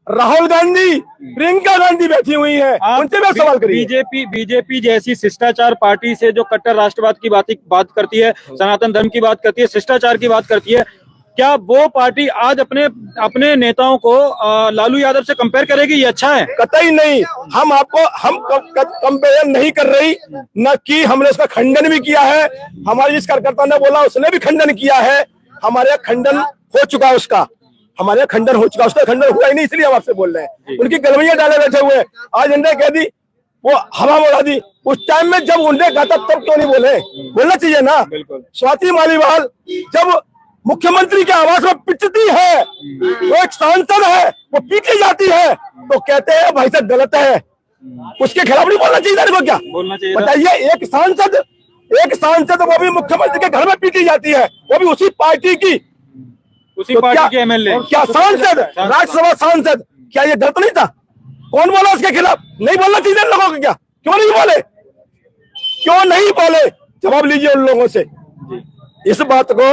राहुल गांधी, प्रियंका गांधी बैठी हुई है, उनसे मैं सवाल करिए। बीजेपी जैसी शिष्टाचार पार्टी से जो कट्टर राष्ट्रवाद की बात करती है, सनातन धर्म की बात करती है, शिष्टाचार की बात करती है, क्या वो पार्टी आज अपने नेताओं को लालू यादव से कंपेयर करेगी? ये अच्छा है? कतई नहीं। हम कंपेयर नहीं कर रही, न कि हमने उसका खंडन भी किया है। हमारे जिस कार्यकर्ता ने बोला उसने भी खंडन किया है। हमारे यहाँ खंडन हो चुका उसका, उसका खंडन हुआ ही नहीं, इसलिए हम आपसे बोल रहे हैं। उनकी गलवैयां डाले बैठे हुए, आज उन्होंने कह दी, वो हवा में उड़ा दी। उस टाइम में जब उन्हें कहा था तब क्यों नहीं बोले? बोलना चाहिए ना। स्वाति मालीवाल जब मुख्यमंत्री के आवास में पिटती है, वो एक सांसद है, वो पीटी जाती है, तो कहते हैं भाई साहब गलत है, उसके खिलाफ नहीं बोलना चाहिए था। क्या बोलना चाहिए? बताइए, एक सांसद वो भी मुख्यमंत्री के घर में पीटी जाती है, वो भी उसी पार्टी की, पार्टी के एमएलए, क्या सांसद, राज्यसभा सांसद, क्या ये गलत नहीं था? कौन बोला उसके खिलाफ? नहीं बोलना चाहिए लोगों को? क्या क्यों नहीं बोले? जवाब लीजिए उन लोगों से। इस बात को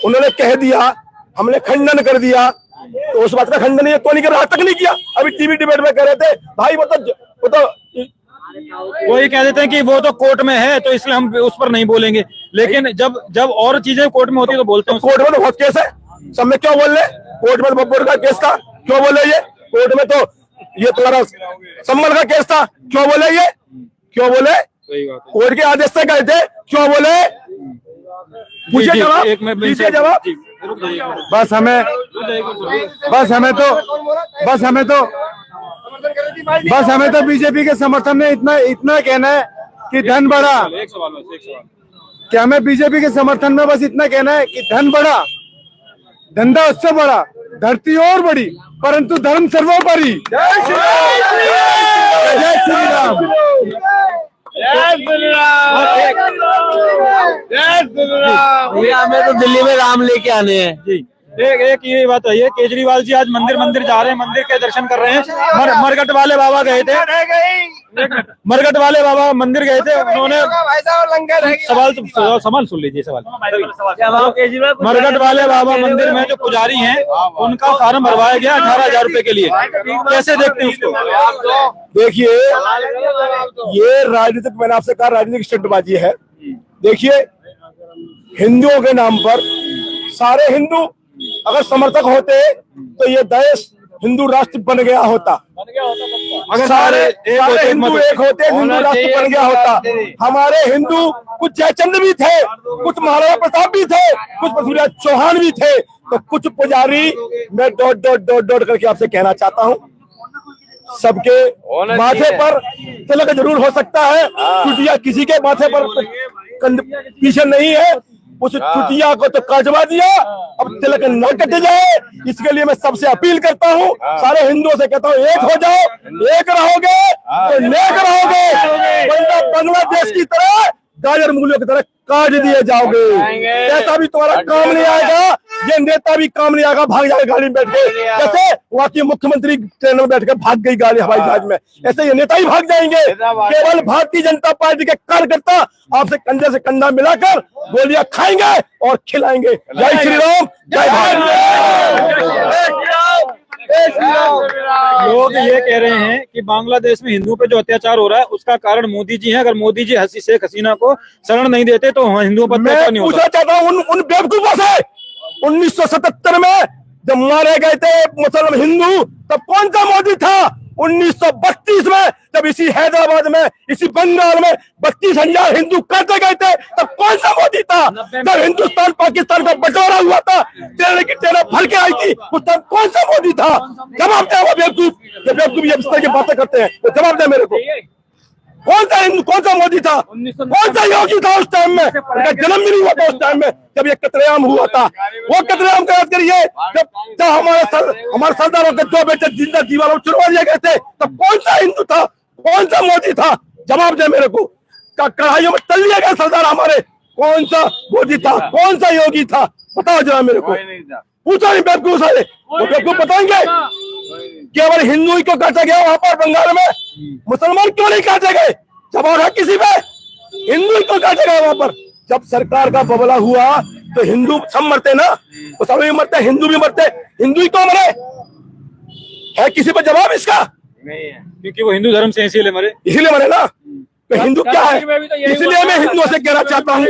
उन्होंने कह दिया, हमने खंडन कर दिया, तो उस बात का खंडन ये तो नहीं कर रहा, तक नहीं किया। अभी टीवी डिबेट में कह रहे थे भाई वो तो वही कह देते हैं कि वो तो कोर्ट में है तो इसलिए हम उस पर नहीं बोलेंगे। लेकिन जब और चीजें कोर्ट में होती है तो बोलते हैं। कोर्ट में तो बहुत केस है, सब में क्यों बोल रहे? कोर्ट में बब्बर का केस था, क्यों बोले? ये कोर्ट में तो ये तुम्हारा संबल का केस था, क्यों बोले? ये क्यों बोले? कोर्ट के आदेश से गए थे, क्यों बोले? पूछिए जवाब, दीजिए जवाब। बस हमें तो बीजेपी के समर्थन में इतना कहना है कि धन बढ़ा। क्या हमें बीजेपी के समर्थन में बस इतना कहना है कि धन बढ़ा, धंधा उससे बढ़ा, धरती और बड़ी, परंतु धर्म सर्वोपरि। जय श्री राम। हमें तो दिल्ली में राम लेके आने हैं जी। एक ये बात है, ये केजरीवाल जी आज मंदिर जा रहे हैं, मंदिर के दर्शन कर रहे हैं। मरघट वाले बाबा गए थे, मरघट वाले बाबा मंदिर गए थे, उन्होंने सवाल सुन लीजिए सवाल। मरघट वाले बाबा मंदिर में जो पुजारी हैं उनका फार्म भरवाया गया 18,000 रुपए के लिए, कैसे देखते हैं उसको? देखिए, ये राजनीतिक, मैंने आपसे कहा राजनीतिक स्टंटबाजी है। देखिए, हिंदुओं के नाम पर सारे हिंदू अगर समर्थक होते तो ये देश हिंदू राष्ट्र बन गया होता। अगर सारे हिंदू एक होते हिंदू राष्ट्र बन गया होता। हमारे हिंदू कुछ जयचंद भी थे, कुछ महाराणा प्रताप भी थे, कुछ पृथ्वीराज चौहान भी थे, तो कुछ पुजारी, मैं डॉट करके आपसे कहना चाहता हूँ, सबके माथे पर तिलक जरूर हो सकता है, चुटिया किसी के माथे पर पीछे नहीं है। उस चुटिया को तो काटवा दिया, अब तिलक न कट जाए, इसके लिए मैं सबसे अपील करता हूँ, सारे हिंदुओं से कहता हूँ, एक हो जाओ, एक रहोगे तो नेक रहोगे, वरना बांग्लादेश की तरह गाजर मूलियों की तरह काट दिए जाओगे। ऐसा भी तुम्हारा काम नहीं आएगा, ये नेता भी काम नहीं आएगा, भाग जाएगा गाड़ी में बैठ के, जैसे वहाँ की मुख्यमंत्री ट्रेन में बैठ के भाग गई गाड़ी हवाई जहाज में, ऐसे ये नेता ही भाग जाएंगे। केवल भारतीय जनता पार्टी के कार्यकर्ता आपसे कंधे से कंधा मिलाकर गोलियां खाएंगे और खिलाएंगे। जय श्री राम, जय भारत। लोग ये कह रहे हैं कि बांग्लादेश में हिंदुओं पे जो अत्याचार हो रहा है उसका कारण मोदी जी हैं। अगर मोदी जी शेख हसीना को शरण नहीं देते तो हिंदुओं पर अत्याचार नहीं होता। पूछना चाहता हूँ उन बेवकूफों से, 1977 में जब मारे गए थे मुसलमान हिंदू, तब कौन सा मोदी था? 1932 में जब इसी हैदराबाद में, इसी बंगाल में 32,000 हिंदू काटे गए थे, तब कौन सा मोदी था? जब हिंदुस्तान पाकिस्तान का बंटवारा हुआ था, ट्रेन की ट्रेन भर के आई थी, उस टाइम कौन सा मोदी था? जवाब दे वो बेवकूफ, जब बेवकूफ ये इस तरह की बातें करते हैं तो जवाब दे मेरे को। कौन सा हिंदू, कौन सा मोदी था, कौन सा योगी था उस टाइम में? उनका जन्म भी नहीं हुआ था उस टाइम में जब ये कतलेआम हुआ था। वो कतलेआम का याद करिए, जब हमारे सरदारों के 2 बेटे जिंदा दीवारों में चुनवा दिए गए थे, तब कौन सा हिंदू था, कौन सा मोदी था? जवाब दे मेरे को। कढ़ाइयों में तल दिए गए सरदार हमारे, कौन सा मोदी था, कौन सा योगी था? बताओ जरा मेरे को। पूछा नहीं बेवकूफ सारे, वो बेवकूफ बताएंगे। केवल हिंदू ही क्यों काटा गया वहां पर बंगाल में, मुसलमान क्यों नहीं काटे गए? जवाब है किसी पे, हिंदू ही क्यों काटे गए वहां पर? जब सरकार का बबला हुआ तो हिंदू सब मरते ना, मुसलमान भी मरते, हिंदू भी मरते, हिंदू ही क्यों मरे? है किसी पर जवाब इसका? क्योंकि वो हिंदू धर्म से इसीलिए मरे ना। तो हिंदू क्या है? इसलिए मैं हिंदुओं से कहना चाहता हूँ,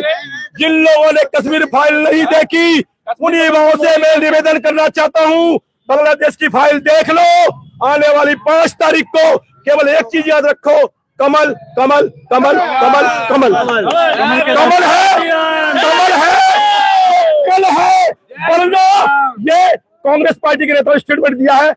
जिन लोगों ने कश्मीर फाइल नहीं देखी उन्हीं युवाओं से मैं निवेदन करना चाहता हूँ, बांग्लादेश की फाइल देख लो। आने वाली 5 तारीख को केवल एक चीज याद रखो, कमल कमल कमल कमल कमल कमल है, कमल है, कल है। वरना ये कांग्रेस पार्टी के नेताओं ने स्टेटमेंट दिया है,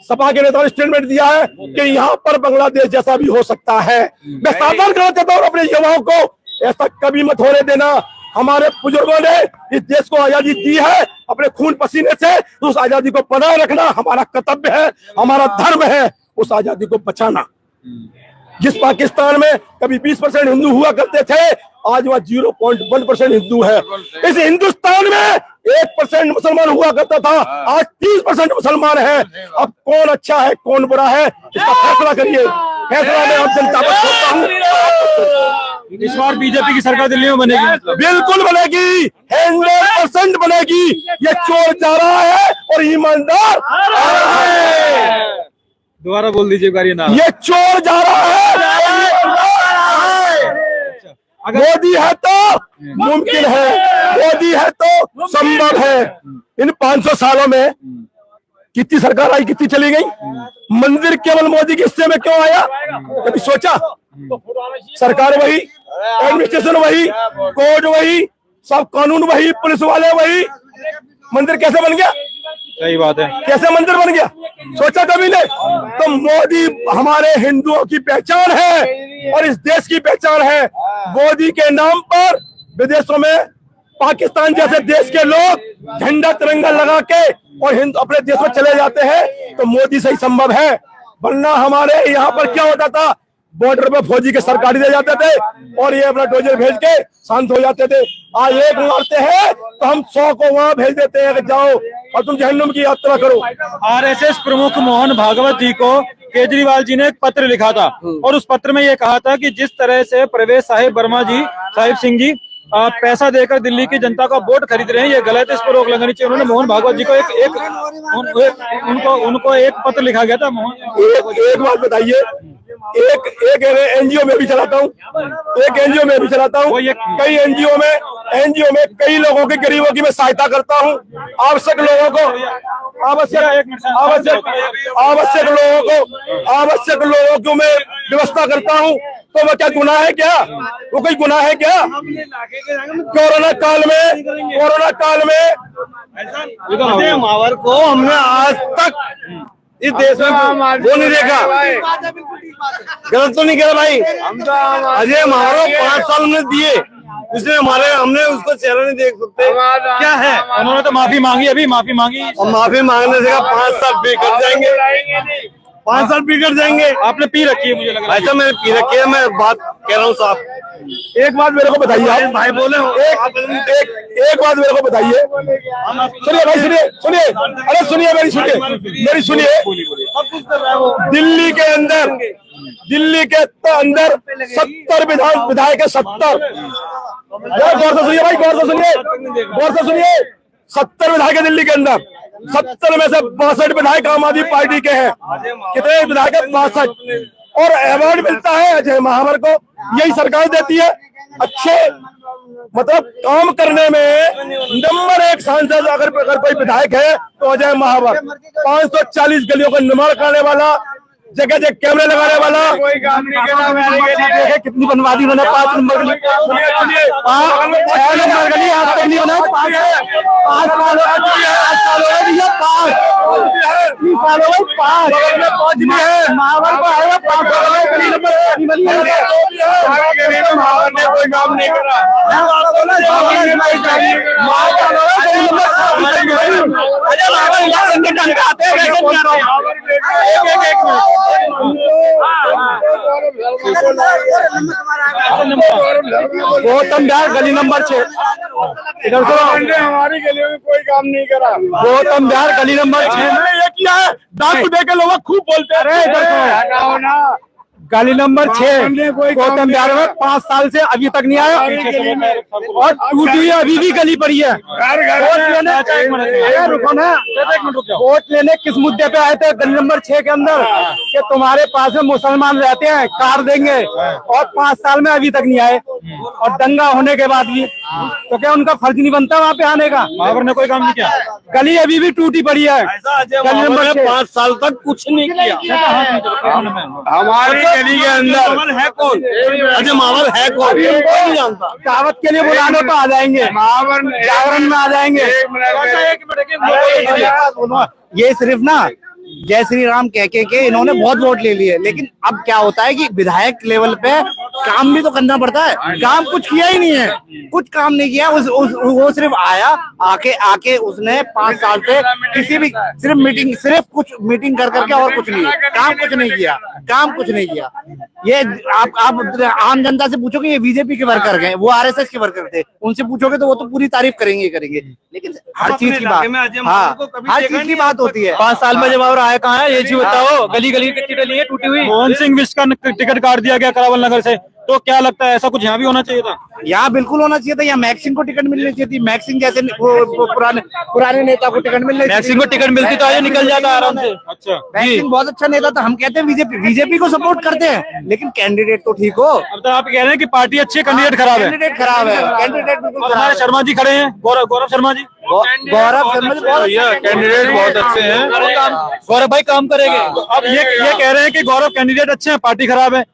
सपा के नेताओं ने स्टेटमेंट दिया है कि यहाँ पर बांग्लादेश जैसा भी हो सकता है। मैं सावधान करना चाहता हूँ अपने युवाओं को, ऐसा कभी मत होने देना। हमारे बुजुर्गों ने इस देश को आजादी दी है अपने खून पसीने से, उस आजादी को बनाए रखना हमारा कर्तव्य है, हमारा धर्म है उस आजादी को बचाना। जिस पाकिस्तान में कभी 20% हिंदू हुआ करते थे, आज वह 0.1% हिंदू है। इस हिंदुस्तान में 1% मुसलमान हुआ करता था, आज 30% मुसलमान है। अब कौन अच्छा है कौन बुरा है इसका फैसला करिए, फैसला मैं अब जनता पर छोड़ता हूँ। इस बार बीजेपी की सरकार दिल्ली में बनेगी? बिल्कुल बनेगी, 100% बनेगी। ये चोर जा रहा है और ईमानदार आ रहा है। दोबारा बोल दीजिए ये नाम। ये चोर जा रहा है, मोदी है तो मुमकिन है, मोदी है तो संभव है। इन 500 सालों में कितनी सरकार आई, कितनी चली गई? मंदिर केवल मोदी के हिस्से में क्यों आया? कभी सोचा? सरकार वही, एडमिनिस्ट्रेशन वही, कोर्ट वही, सब कानून वही, पुलिस वाले वही, मंदिर कैसे बन गया? सही बात है, कैसे मंदिर बन गया? सोचा कभी ने? तो मोदी हमारे हिंदुओं की पहचान है और इस देश की पहचान है। मोदी के नाम पर विदेशों में पाकिस्तान जैसे देश के लोग झंडा तिरंगा लगा के और अपने देश में चले जाते हैं, तो मोदी से ही संभव है। वरना हमारे यहाँ पर क्या होता था, बॉर्डर पे फौजी के सरकारी दे जाते थे और ये अपना डोजर भेज के शांत हो जाते थे। आज एक मारते हैं तो हम 100 को वहां भेज देते हैं कि जाओ और तुम जहन्नुम की यात्रा करो। आरएसएस प्रमुख मोहन भागवत जी को केजरीवाल जी ने एक पत्र लिखा था और उस पत्र में ये कहा था कि जिस तरह से प्रवेश साहिब सिंह जी पैसा देकर दिल्ली की जनता का वोट खरीद रहे हैं, ये गलत है, इस पर रोक लगानी चाहिए। उन्होंने मोहन भागवत जी को उनको एक पत्र लिखा गया था। एक बात बताइए, एक एनजीओ में भी चलाता हूँ, कई एनजीओ में कई लोगों की, गरीबों की मैं सहायता करता हूँ। आवश्यक लोगों को मैं व्यवस्था करता हूँ। तो वो क्या गुनाह है क्या? वो कोई गुनाह है क्या? कोरोना काल में अजय मावर को हमने आज तक इस देश में वो नहीं देखा। गलत तो नहीं कह भाई, अजय मावर को 5 साल में दिए, उसने हमने उसको चेहरा नहीं देख सकते। क्या है, उन्होंने तो माफी मांगी, अभी माफी मांगी, और माफी मांगने से 5 साल बिगड़ जाएंगे, 5 साल बिगड़ जाएंगे। आपने पी रखी है, मुझे लग रहा है। ऐसा मैंने पी रखी है, मैं बात कह रहा हूँ साहब। एक बात मेरे को बताइए, आप भाई बोले एक बात मेरे को बताइए। सुनिए भाई, सुनिए, अरे सुनिए, मेरी सुनिए। दिल्ली के अंदर 70 विधायक है, 70। गौर से सुनिए भाई, गौर से सुनिए। 70 विधायक है दिल्ली के अंदर, 70 में से 62 विधायक आम आदमी पार्टी के हैं। कितने विधायक है? 62। और अवार्ड मिलता है अजय महावर को, यही सरकार देती है। अच्छे मतलब काम करने में नंबर 1 सांसद अगर कोई विधायक है तो अजय महावर। 540 गलियों का निर्माण करने वाला, जगह जगह कैमरे लगाने वाला, कोई काम नहीं करा। कितनी बनवादी बना? 5 नंबर गली, 6 नंबर गली आज तक नहीं बना। 5 साल हो गए, महावर को आएगा 5 महावर ने कोई काम नहीं करा। गौतम बिहार गली नंबर 6, इधर से हमारी गलियों में कोई काम नहीं करा। गौतम बिहार गली नंबर 6 में ये किया है, दारू दे के लोग खूब बोलते हैं। इधर गली नंबर 6 गौतम बिहार में 5 साल से अभी तक नहीं आया और टूटी अभी भी गली पड़ी है। वोट लेने किस मुद्दे पे आए थे गली नंबर 6 के अंदर कि तुम्हारे पास में मुसलमान रहते हैं, कार देंगे, और 5 साल में अभी तक नहीं आए और दंगा होने के बाद भी। तो क्या उनका फर्ज नहीं बनता वहाँ पे आने का? महावर ने कोई काम नहीं किया, गली अभी भी टूटी पड़ी है। गली नंबर 5 साल तक कुछ नहीं किया। हमारी गली के अंदर है कौन? अजय महावर है कौन? कोई नहीं जानता। दावत के लिए बुलाने तो आ जाएंगे, महावर जागरण में आ जाएंगे। ये सिर्फ ना जय श्री राम कह के इन्होंने बहुत वोट ले लिए, लेकिन अब क्या होता है कि विधायक लेवल पे काम भी तो करना पड़ता है। काम कुछ किया ही नहीं है, कुछ काम नहीं किया। वो सिर्फ आया, आके उसने 5 साल से किसी भी सिर्फ कुछ मीटिंग कर करके और कुछ नहीं, काम कुछ नहीं किया। ये आप आम जनता से पूछोगे, ये बीजेपी के वर्कर हैं, वो आरएसएस के वर्कर थे, उनसे पूछोगे तो वो तो पूरी तारीफ करेंगे। लेकिन हर चीज की बात, हाँ, हर चीज की बात होती है। 5 साल में जब और आया कहाँ है, ये जी बताओ। गली गली कितनी गली है टूटी हुई। मोहन सिंह बिष्ट का टिकट काट दिया गया करावल नगर से, तो क्या लगता है ऐसा कुछ यहाँ भी होना चाहिए था? यहाँ बिल्कुल होना चाहिए था। यहाँ मैक्सिंग को टिकट मिलनी चाहिए थी। मैक्सिंग जैसे पुराने नेता को टिकट मिलनी, मैक्सिंग को टिकट मिलती तो आगे निकल जाता आराम से। अच्छा, मैक्सिंग बहुत अच्छा नेता था। हम कहते हैं बीजेपी को सपोर्ट करते हैं, लेकिन कैंडिडेट तो ठीक हो। अब तो आप कह रहे हैं कि पार्टी अच्छी है, कैंडिडेट खराब है। कैंडिडेट बिल्कुल खराब है। शर्मा जी खड़े हैं, गौरव शर्मा जी। कैंडिडेट बहुत अच्छे हैं। गौरव भाई काम करेंगे। अब ये कह रहे हैं कि गौरव कैंडिडेट अच्छे हैं, पार्टी खराब है।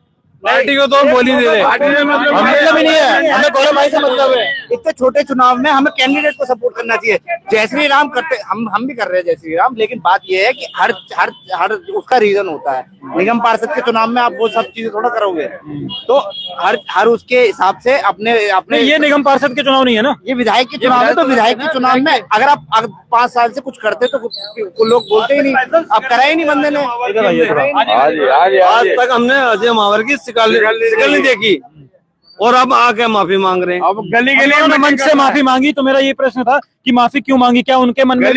पार्टी को तो हम बोल ही दे रहे, मतलब ही नहीं है। हमें गौरव भाई से मतलब है। इतने छोटे चुनाव में हमें कैंडिडेट को सपोर्ट करना चाहिए। जय श्री राम करते हम भी कर रहे हैं जय श्री राम, लेकिन बात यह है कि हर उसका रीजन होता है। निगम पार्षद के चुनाव में आप वो सब चीजें थोड़ा करोगे। तो हर उसके हिसाब से अपने ये निगम पार्षद के चुनाव नहीं है ना, ये विधायक के चुनाव है। तो विधायक के चुनाव में अगर आप 5 साल से कुछ करते तो लोग बोलते ही नहीं, अब करा ही नहीं बंदे ने। आज तक हमने अजय मावर की शिकल नहीं देखी और अब आके माफी मांग रहे हैं। अब गली गली उन्होंने मंच से माफी मांगी, तो मेरा ये प्रश्न था कि माफी क्यों मांगी? क्या उनके मन में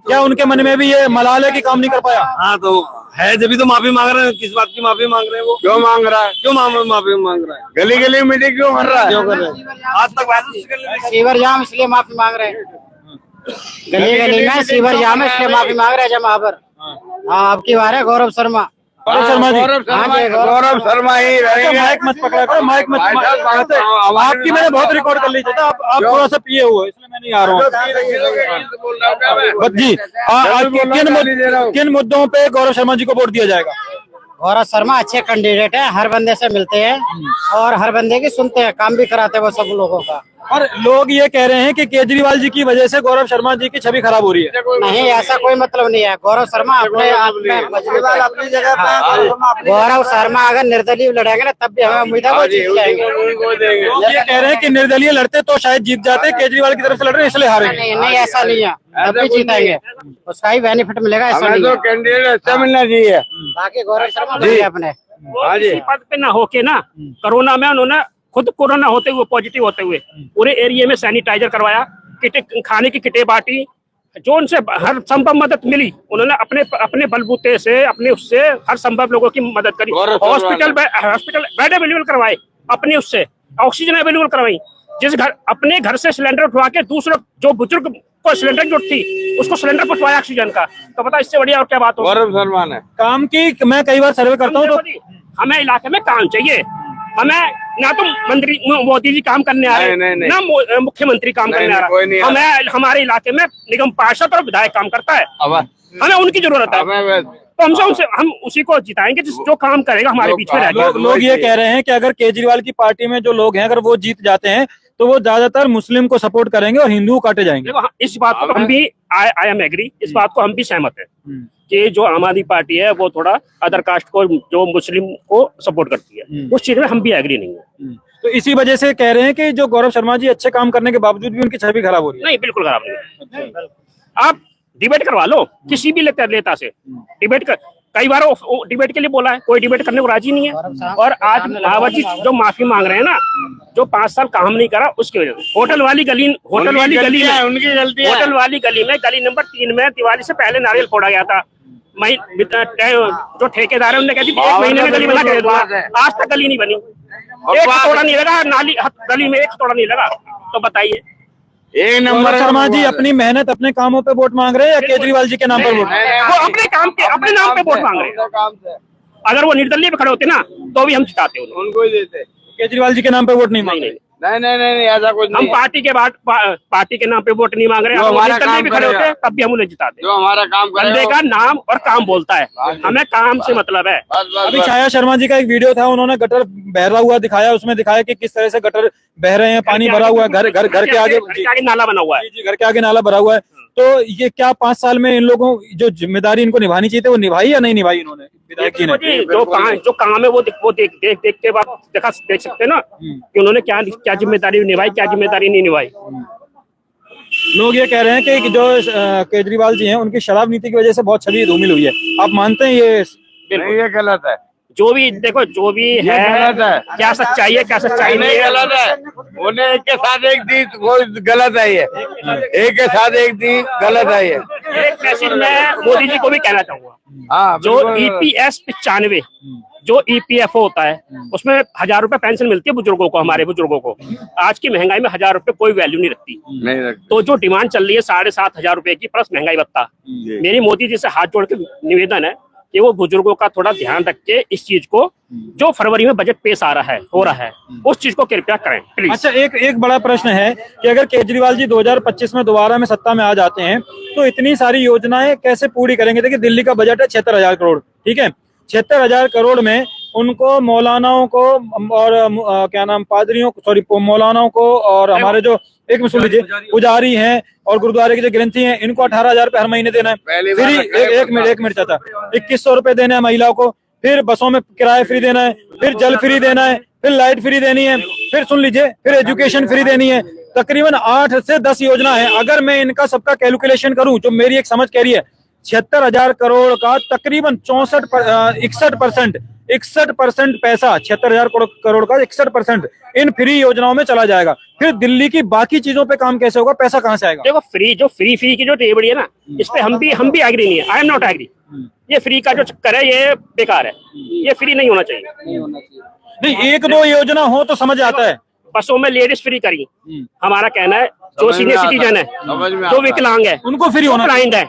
क्या उनके मन में भी ये मलाल है कि काम नहीं कर पाया? हाँ तो है, जब भी तो माफी मांग रहे हैं। किस बात की माफी मांग रहे हैं? वो क्यों मांग रहा है? क्यों माफी मांग रहा है? गली गली मीटिंग क्यों कर रहा है? क्यों कर रहे हैं? आज तक सीवर जाम इसलिए माफी मांग रहे हैं। गली गली में सीवर जाम है इसलिए माफी मांग रहे हैं जमा पर। हाँ, आपकी बार है गौरव शर्मा। गौरव शर्मा जी, गौरव शर्मा ही रहेंगे। माइक मत पकड़ा करो, माइक मत। आपकी मैंने बहुत रिकॉर्ड कर ली थी, तो आप थोड़ा सा पिए हुए, इसलिए मैं नहीं आ रहा हूँ। जी, किन मुद्दों पे गौरव शर्मा जी को वोट दिया जाएगा? गौरव शर्मा अच्छे कैंडिडेट है, हर बंदे से मिलते हैं और हर बंदे की सुनते हैं, काम भी कराते हैं वो सब लोगों का। और लोग ये कह रहे हैं कि केजरीवाल जी की वजह से गौरव शर्मा जी की छवि खराब हो रही है। नहीं, ऐसा कोई मतलब नहीं है। गौरव शर्मा अपने आप में मजबूत है। अपनी जगह पे। गौरव शर्मा अगर निर्दलीय लड़ेंगे ना तब भी हमें उम्मीद है वो जीत जाएंगे। लोग ये कह रहे हैं कि निर्दलीय लड़ते तो शायद जीत जाते, केजरीवाल की तरफ से लड़ रहे हैं इसलिए हारेंगे। नहीं, ऐसा नहीं है, तब भी जीतेंगे, उसका ही बेनिफिट मिलेगा। ऐसा नहीं है, कैंडिडेट अच्छा मिलना चाहिए। बाकी गौरव शर्मा लड़ेंगे अपने। किसी पद पे ना होके ना, कोरोना में उन्होंने खुद कोरोना होते हुए पॉजिटिव होते हुए पूरे एरिया में सैनिटाइजर करवाया, किटें खाने की किटें बांटी, जो उनसे हर संभव मदद मिली उन्होंने अपने बलबूते से, अपने उससे हर संभव लोगों की मदद करी। हॉस्पिटल बेड अवेलेबल करवाए, अपने उससे ऑक्सीजन अवेलेबल करवाई। जिस घर अपने घर से सिलेंडर उठवा के दूसरे जो बुजुर्ग को सिलेंडर जरूरत थी उसको सिलेंडर पहुंचवाया ऑक्सीजन का, तो पता इससे बढ़िया और क्या बात हो। गौरव शर्मा ने काम की, मैं कई बार सर्वे करता हूँ तो हमें इलाके में काम चाहिए। हमें ना तो मंत्री मोदी जी काम करने आ रहे हैं, ना मुख्यमंत्री काम करने आ रहा है। हमें हमारे इलाके में निगम पार्षद और विधायक काम करता है, हमें उनकी जरूरत है। तो हम उसी को जिताएंगे जो काम करेगा हमारे बीच में। लोग ये कह रहे हैं कि अगर केजरीवाल की पार्टी में जो लोग हैं अगर वो जीत जाते हैं तो वो ज्यादातर मुस्लिम को सपोर्ट करेंगे और हिंदू काटे जाएंगे। इस बात को हम भी आई एम एग्री, इस बात को हम भी सहमत है कि जो आम आदमी पार्टी है वो थोड़ा अदर कास्ट को, जो मुस्लिम को सपोर्ट करती है, उस चीज में हम भी एग्री नहीं है। तो इसी वजह से कह रहे हैं कि जो गौरव शर्मा जी अच्छे काम करने के बावजूद भी उनकी छवि खराब हो रही है। नहीं, बिल्कुल खराब नहीं है। आप डिबेट करवा लो किसी भी नेता से, डिबेट कर। कई बार डिबेट के लिए बोला है, कोई डिबेट करने को राजी नहीं है। और आज मायावती जी जो माफी मांग रहे हैं ना, जो 5 साल काम नहीं करा उसकी वजह से, होटल वाली गली में होटल वाली गली में गली नंबर 3 में दिवाली से पहले नारियल फोड़ा गया था। जो ठेकेदार है उन्होंने कहा 1 महीने में गली बना के दे दूंगा, आज तक गली नहीं बनी, एक हथौड़ा नहीं लगा नाली गली में, एक हथौड़ा नहीं लगा। तो बताइए, एक नंबर शर्मा जी अपनी मेहनत अपने कामों पे वोट मांग रहे हैं या केजरीवाल जी के नाम पर वोट? वो अपने नाम पे वोट मांग रहे हैं। अगर वो निर्दलीय पे खड़े होते ना तो भी हम जिताते उनको ही देते। केजरीवाल जी के नाम पे वोट नहीं मांग रहे। नहीं, ऐसा कुछ नहीं। हम पार्टी के नाम पे वोट नहीं मांग रहे हैं। हमारा काम भी खड़े होते हैं तब भी हम उन्हें जिताते। जो हमारा काम बंदे का नाम और काम बोलता है, हमें काम से मतलब है। अभी छाया शर्मा जी का एक वीडियो था, उन्होंने गटर बहरा हुआ दिखाया, उसमें दिखाया कि किस तरह से गटर बह रहे हैं, पानी भरा हुआ है, घर के आगे नाला बना हुआ है। जी, घर के आगे नाला भरा हुआ है। तो ये क्या 5 साल में इन लोगों जो जिम्मेदारी इनको निभानी चाहिए थी वो निभाई या नहीं निभाई इन्होंने? विधायक जी ने जो काम है वो देख के बाद देख सकते हैं ना कि उन्होंने क्या जिम्मेदारी निभाई, क्या जिम्मेदारी नहीं निभाई। लोग ये कह रहे हैं कि जो केजरीवाल जी हैं उनकी शराब नीति की वजह से बहुत छवि धूमिल हुई है, आप मानते हैं ये गलत है? जो भी देखो, जो भी है क्या सच्चाई है क्या सच्चाई नहीं है, गलत है। उन्हें एक के साथ एक दी गलत है, ये एक के साथ एक दी गलत है। ये एक मैसेज मैं मोदी जी को भी कहना चाहूंगा। हाँ, जो EPS 95 जो EPF होता है उसमें 1000 रुपए पेंशन मिलती है बुजुर्गों को, हमारे बुजुर्गों को। आज की महंगाई में 1000 रुपए कोई वैल्यू नहीं रखती। तो जो डिमांड चल रही है 7,500 रुपए की प्लस महंगाई भत्ता, मेरी मोदी जी से हाथ जोड़ के निवेदन है कि वो बुजुर्गों का थोड़ा ध्यान रख के इस चीज को, जो फरवरी में बजट पेश हो रहा है उस चीज को कृपया करें प्लीज। अच्छा, एक बड़ा प्रश्न है कि अगर केजरीवाल जी 2025 में दोबारा में सत्ता में आ जाते हैं तो इतनी सारी योजनाएं कैसे पूरी करेंगे? देखिए, दिल्ली का बजट है 76,000 करोड़, ठीक है, 76,000 करोड़ में उनको मौलानाओं को और क्या नाम पादरियों को, सॉरी मौलानाओं को और हमारे जो एक मिनट सुन लीजिए पुजारी हैं और गुरुद्वारे के जो ग्रंथी हैं, इनको 18,000 रुपए हर महीने देना है फ्री। एक मिनट चाचा, 2100 रुपए देना है महिलाओं को, फिर बसों में किराया फ्री देना है, फिर जल फ्री देना है, फिर लाइट फ्री देनी है, फिर सुन लीजिए फिर एजुकेशन फ्री देनी है। तकरीबन 8 से 10 योजना है। अगर मैं इनका सबका कैलकुलेशन करूं, जो मेरी एक समझ कह रही है, 76,000 करोड़ का तकरीबन 61% पैसा, 76,000 करोड़ का 61% इन फ्री योजनाओं में चला जाएगा। फिर दिल्ली की बाकी चीजों पे काम कैसे होगा, पैसा कहाँ से आएगा? देखो फ्री की जो टेबड़ी है ना, इस पे हम भी एग्री नहीं है। I am not agree. ये फ्री का जो चक्कर है ये बेकार है, ये फ्री नहीं होना चाहिए। नहीं, 1-2 योजना हो तो समझ आता है। बसों में लेडीज फ्री करी, हमारा कहना है जो सीनियर सिटीजन है, जो विकलांग है, उनको फ्री होना, ब्लाइंड है,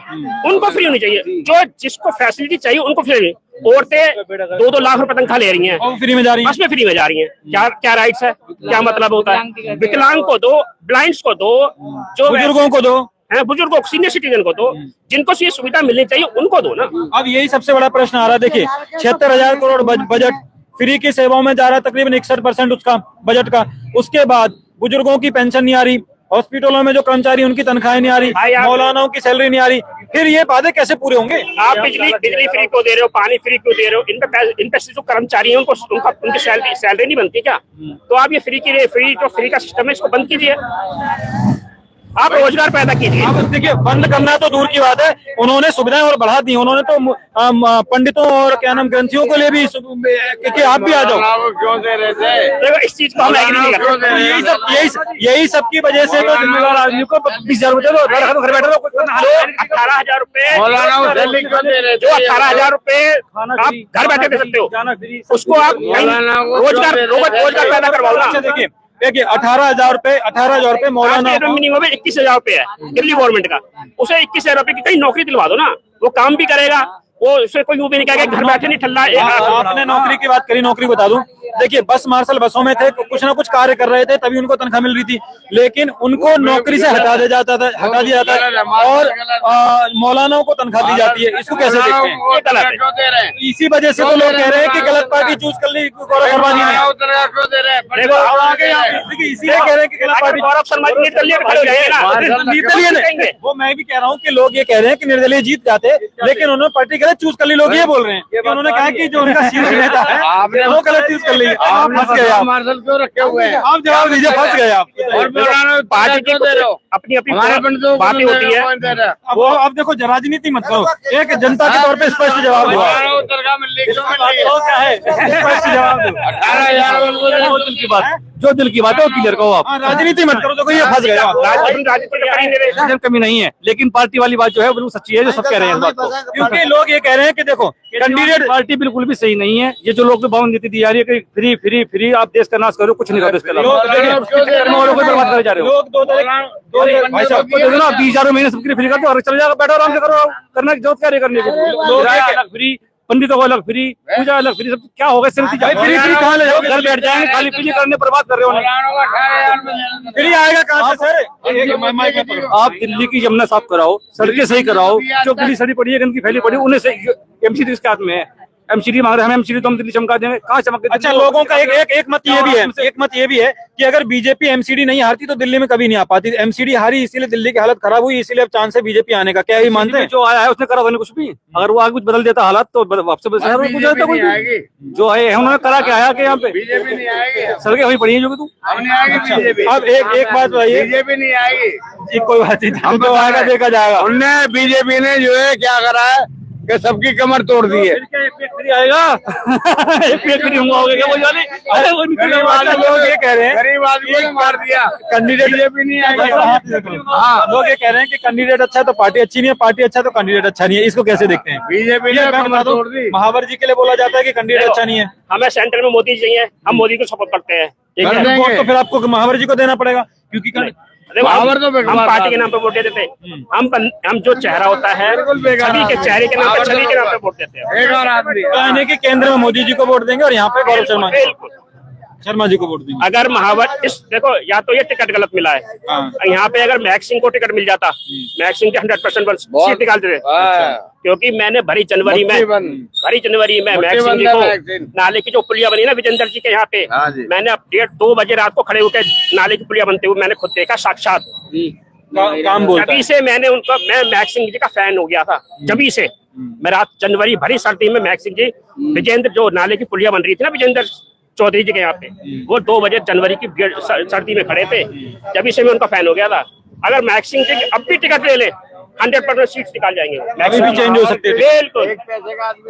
उनको फ्री होनी चाहिए। जो जिसको फैसिलिटी चाहिए उनको फ्री। औरतें 2-2 लाख रुपए तनख्वाह ले रही हैं, फ्री में जा रही हैं, बस में फ्री में जा रही हैं। क्या राइट्स है, क्या मतलब होता है? विकलांग को दो, ब्लाइंड्स को दो, जो बुजुर्गों को दो, बुजुर्गों को, सीनियर सिटीजन को दो, जिनको ये सुविधा मिलनी चाहिए उनको दो ना। अब यही सबसे बड़ा प्रश्न आ रहा है। देखिए 76,000 करोड़ बजट फ्री की सेवाओं में जा रहा है, तकरीबन 61% उसका बजट का। उसके बाद बुजुर्गों की पेंशन नहीं आ रही, हॉस्पिटलों में जो कर्मचारी उनकी तनख्वाहें नहीं आ रही, मौलानाओं की सैलरी नहीं आ रही, फिर ये वादे कैसे पूरे होंगे? आप बिजली फ्री क्यों दे रहे हो, पानी फ्री क्यों दे रहे हो? इन पे जो कर्मचारी हैं उनकी सैलरी नहीं बनती क्या? तो आप ये फ्री का सिस्टम है इसको बंद कीजिए, आप रोजगार पैदा कीजिए। अब देखिए बंद करना तो दूर की बात है, उन्होंने सुविधाएं और बढ़ा दी। उन्होंने तो पंडितों और क्या नाम ग्रंथियों को लिए भी कि आप भी आ जाओ। क्यों दे रहे थे? देखो इस चीज को हम एग्री नहीं करते। यही सब की वजह से तो जिम्मेदार आदमी को 20,000 रुपए दो, घर बैठे रहो। 18,000 रुपए जो 18,000 रुपए आप घर बैठे दे सकते हो, उसको आप रोजगार पैदा करवाओ ना। देखिए 18,000 रुपए मौलाना मिनिमम 21,000 रुपए है दिल्ली गवर्नमेंट का, उसे 21,000 रुपए की कहीं नौकरी दिलवा दो ना, वो काम भी करेगा, वो उसे कोई भी नहीं कहेगा घर बैठे नहीं ठल्ला। आपने नौकरी की बात करी, नौकरी बता दूं, देखिए बस मार्शल बसों में थे, कुछ ना कुछ कार्य कर रहे थे, तभी उनको तनख्वाह मिल रही थी, लेकिन उनको नौकरी से हटा दिया जाता है और मौलानाओं को तनख्वाह दी जाती है। इसको कैसे देखते हैं? ये गलत है। इसी वजह से तो लोग कह रहे हैं कि गलत पार्टी चूज कर ली गौरव शर्मा जी ने। इसीलिए कह रहे हैं कि गलत पार्टी गौरव शर्मा जी ने वो मैं भी कह रहा हूँ कि लोग ये कह रहे हैं कि निर्दलीय जीत जाते, लेकिन उन्होंने पार्टी गलत चूज कर ली। लोग ये बोल रहे हैं कि उन्होंने कहा कि जो उनका सीनियर नेता है वो गलत चूज कर ली। आप फंस गए, आप मार्शल क्यों रखे हुए हैं? आप जवाब दीजिए, फंस गए आप। पार्टी की अपनी बातें होती है वो अब देखो राजनीति मत करो, एक जनता के तौर पे स्पष्ट जवाब दो। क्या है स्पष्ट जवाब दो। 18,000 जो दिल की बात है वो क्लियर कहो आप, राजनीति मत करो। देखो ये फंस गए आप। राजनीति कमी नहीं है, लेकिन पार्टी वाली बात जो है बिल्कुल सच्ची है, जो सब कह रहे हैं इस बात को। क्योंकि लोग ये कह रहे हैं कि देखो कैंडिडेट पार्टी बिल्कुल भी सही नहीं है। ये जो लोग भवन नीति दी जा रही है कि फ्री फ्री फ्री, आप देश का नाश करो, कुछ नहीं करो। इसके बर्बाद करे जा रहे हो लोग। 20,000 महीने सबके फ्री कर दो, चल जाएगा, बैठो आराम से करो, करना जरूरत क्या करने की। फ्री, पंडितों को अलग फ्री, पूजा अलग फ्री, सब क्या होगा? फ्री कहाँ ले जाओ? घर बैठ जाएंगे, खाली पीली करने बर्बाद कर रहे हो। फ्री आएगा कहाँ से सर? आप दिल्ली की यमुना साफ कराओ, सड़कें सही कराओ, जो गली सड़ी पड़ी है, गंदगी फैली पड़ी है, उन्हें से एमसीडी इसके हाथ में है। एमसीडी मांग रहे हैं, हम एमसीडी तो हम दिल्ली चमका देंगे, कहाँ चमक? अच्छा, लोगों का एक मत ये भी है कि अगर बीजेपी एमसीडी नहीं हारती तो दिल्ली में कभी नहीं आ पाती। एमसीडी हारी इसीलिए दिल्ली की हालत खराब हुई, इसीलिए अब चांस है बीजेपी आने का। क्या ये मानते हैं? जो आया है उसने करा होने कुछ भी, अगर वो आगे कुछ बदल देता हालात तो वापस जो आए उन्होंने करा क्या आया कि यहाँ पे बीजेपी नहीं आएगी, सड़कें वही पड़ी है जो कि तू। अब एक बात बताइए, बीजेपी नहीं आएगी। कोई बात नहीं, हम तो आएगा देखा जाएगा। उनने बीजेपी ने जो है क्या करा है कि सबकी कमर तोड़ दी है। आएगा लोग ये कह रहे हैं, गरीब आदमी को मार दिया, कैंडिडेट बीजेपी नहीं आएगी। हाँ, लोग ये कह रहे हैं कि कैंडिडेट अच्छा है तो पार्टी अच्छी नहीं है, पार्टी अच्छा है तो कैंडिडेट अच्छा नहीं है। इसको कैसे देखते हैं? बीजेपी ने कमर तोड़ दी। महावर जी के लिए बोला जाता है कि कैंडिडेट अच्छा नहीं है। हमें सेंटर में मोदी चाहिए, हम मोदी को सपोर्ट करते हैं। वोट तो फिर आपको महावर जी को देना पड़ेगा, क्योंकि हम पार्टी के नाम पे वोट देते हैं। हम जो चेहरा होता है सभी के चेहरे के नाम पे, छवि के नाम पे वोट देते हैं। एक और आदमी यानी कि केंद्र में मोदी जी को वोट देंगे और यहाँ पे गौरव शर्मा। शर्मा जी को वोट देंगे। अगर महावर इस देखो, या तो ये टिकट गलत मिला है, यहाँ पे अगर मैक्स सिंह को टिकट मिल जाता, मैक्स सिंह के 100% सीट निकालते थे, क्योंकि मैंने भरी जनवरी में मैक्स सिंह जी को नाले की जो पुलिया बनी ना विजेंद्र जी के यहाँ पे, मैंने अब 1:30-2 बजे रात को खड़े होकर नाले की पुलिया बनते हुए मैंने खुद देखा साक्षात। काम बोलता है। जभी से मैं मैक्स सिंह जी का फैन हो गया था, जभी से मैं रात जनवरी भरी सर्दी में मैक्स सिंह जी विजेंद्र जो नाले की पुलिया बन रही थी ना विजेंद्र चौधरी जी के यहाँ पे, वो 2 बजे जनवरी की सर्दी में खड़े थे, जब से मैं उनका फैन हो गया था। अगर मैक्स सिंह जी अब भी टिकट ले ले 100% सीट्स निकाल जाएंगे, अभी भी चेंज हो सकते हैं। बिल्कुल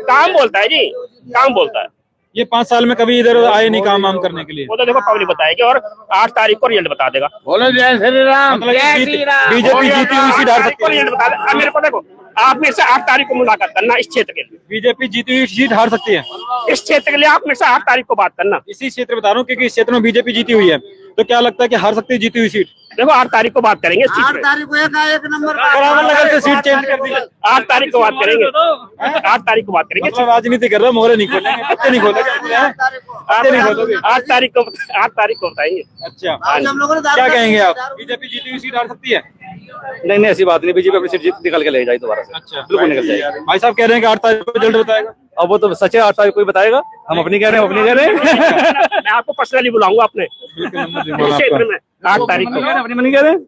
काम बोलता है जी, काम बोलता है। ये 5 साल में कभी इधर आए नहीं काम वाम करने के लिए। वो तो देखो पब्लिक बताएगी और 8 तारीख को रिजल्ट बता देगा। बोलो जय श्री राम। बीजेपी जीती हुई सीट हार सकती है। रिजल्ट बता देगा। मेरे को देखो, आप मेरे से 8 तारीख को मुलाकात करना इस क्षेत्र के लिए। बीजेपी जीती हुई सीट हार सकती है इस क्षेत्र के लिए आप मेरे से 8 तारीख को बात करना। इसी क्षेत्र बता रहा हूँ क्योंकि इस क्षेत्र में बीजेपी जीती हुई है, तो क्या लगता है कि हार सकती है जीती हुई सीट? देखो 8 तारीख को बात करेंगे इस चीज पे। 8 तारीख को एक नंबर बराबर नगर से सीट चेंज कर दी। 8 तारीख को बात करेंगे, 8 तारीख को बात करेंगे। मतलब राजनीति कर रहा है, मोहरे नहीं खोलेंगे, पत्ते नहीं खोलेंगे, पत्ते नहीं खोलोगे। 8 तारीख को बताएंगे। अच्छा, क्या कहेंगे आप? बीजेपी जीती हुई सीट हार सकती है? नहीं, ऐसी बात नहीं, बीजेपी अपनी सीट निकल के ले जाए दोबारा से। अच्छा, बिल्कुल निकल जाएगी। भाई साहब कह रहे हैं कि 8 तारीख को रिजल्ट बताएगा। अब वो तो सच है, 8 तारीख को ही बताएगा। हम अपनी कह रहे हैं, अपनी कह रहे हैं। मैं आपको पर्सनली बुलाऊंगा अपने इस क्षेत्र में 8 तारीख को। अपनी मनी कह रहे हैं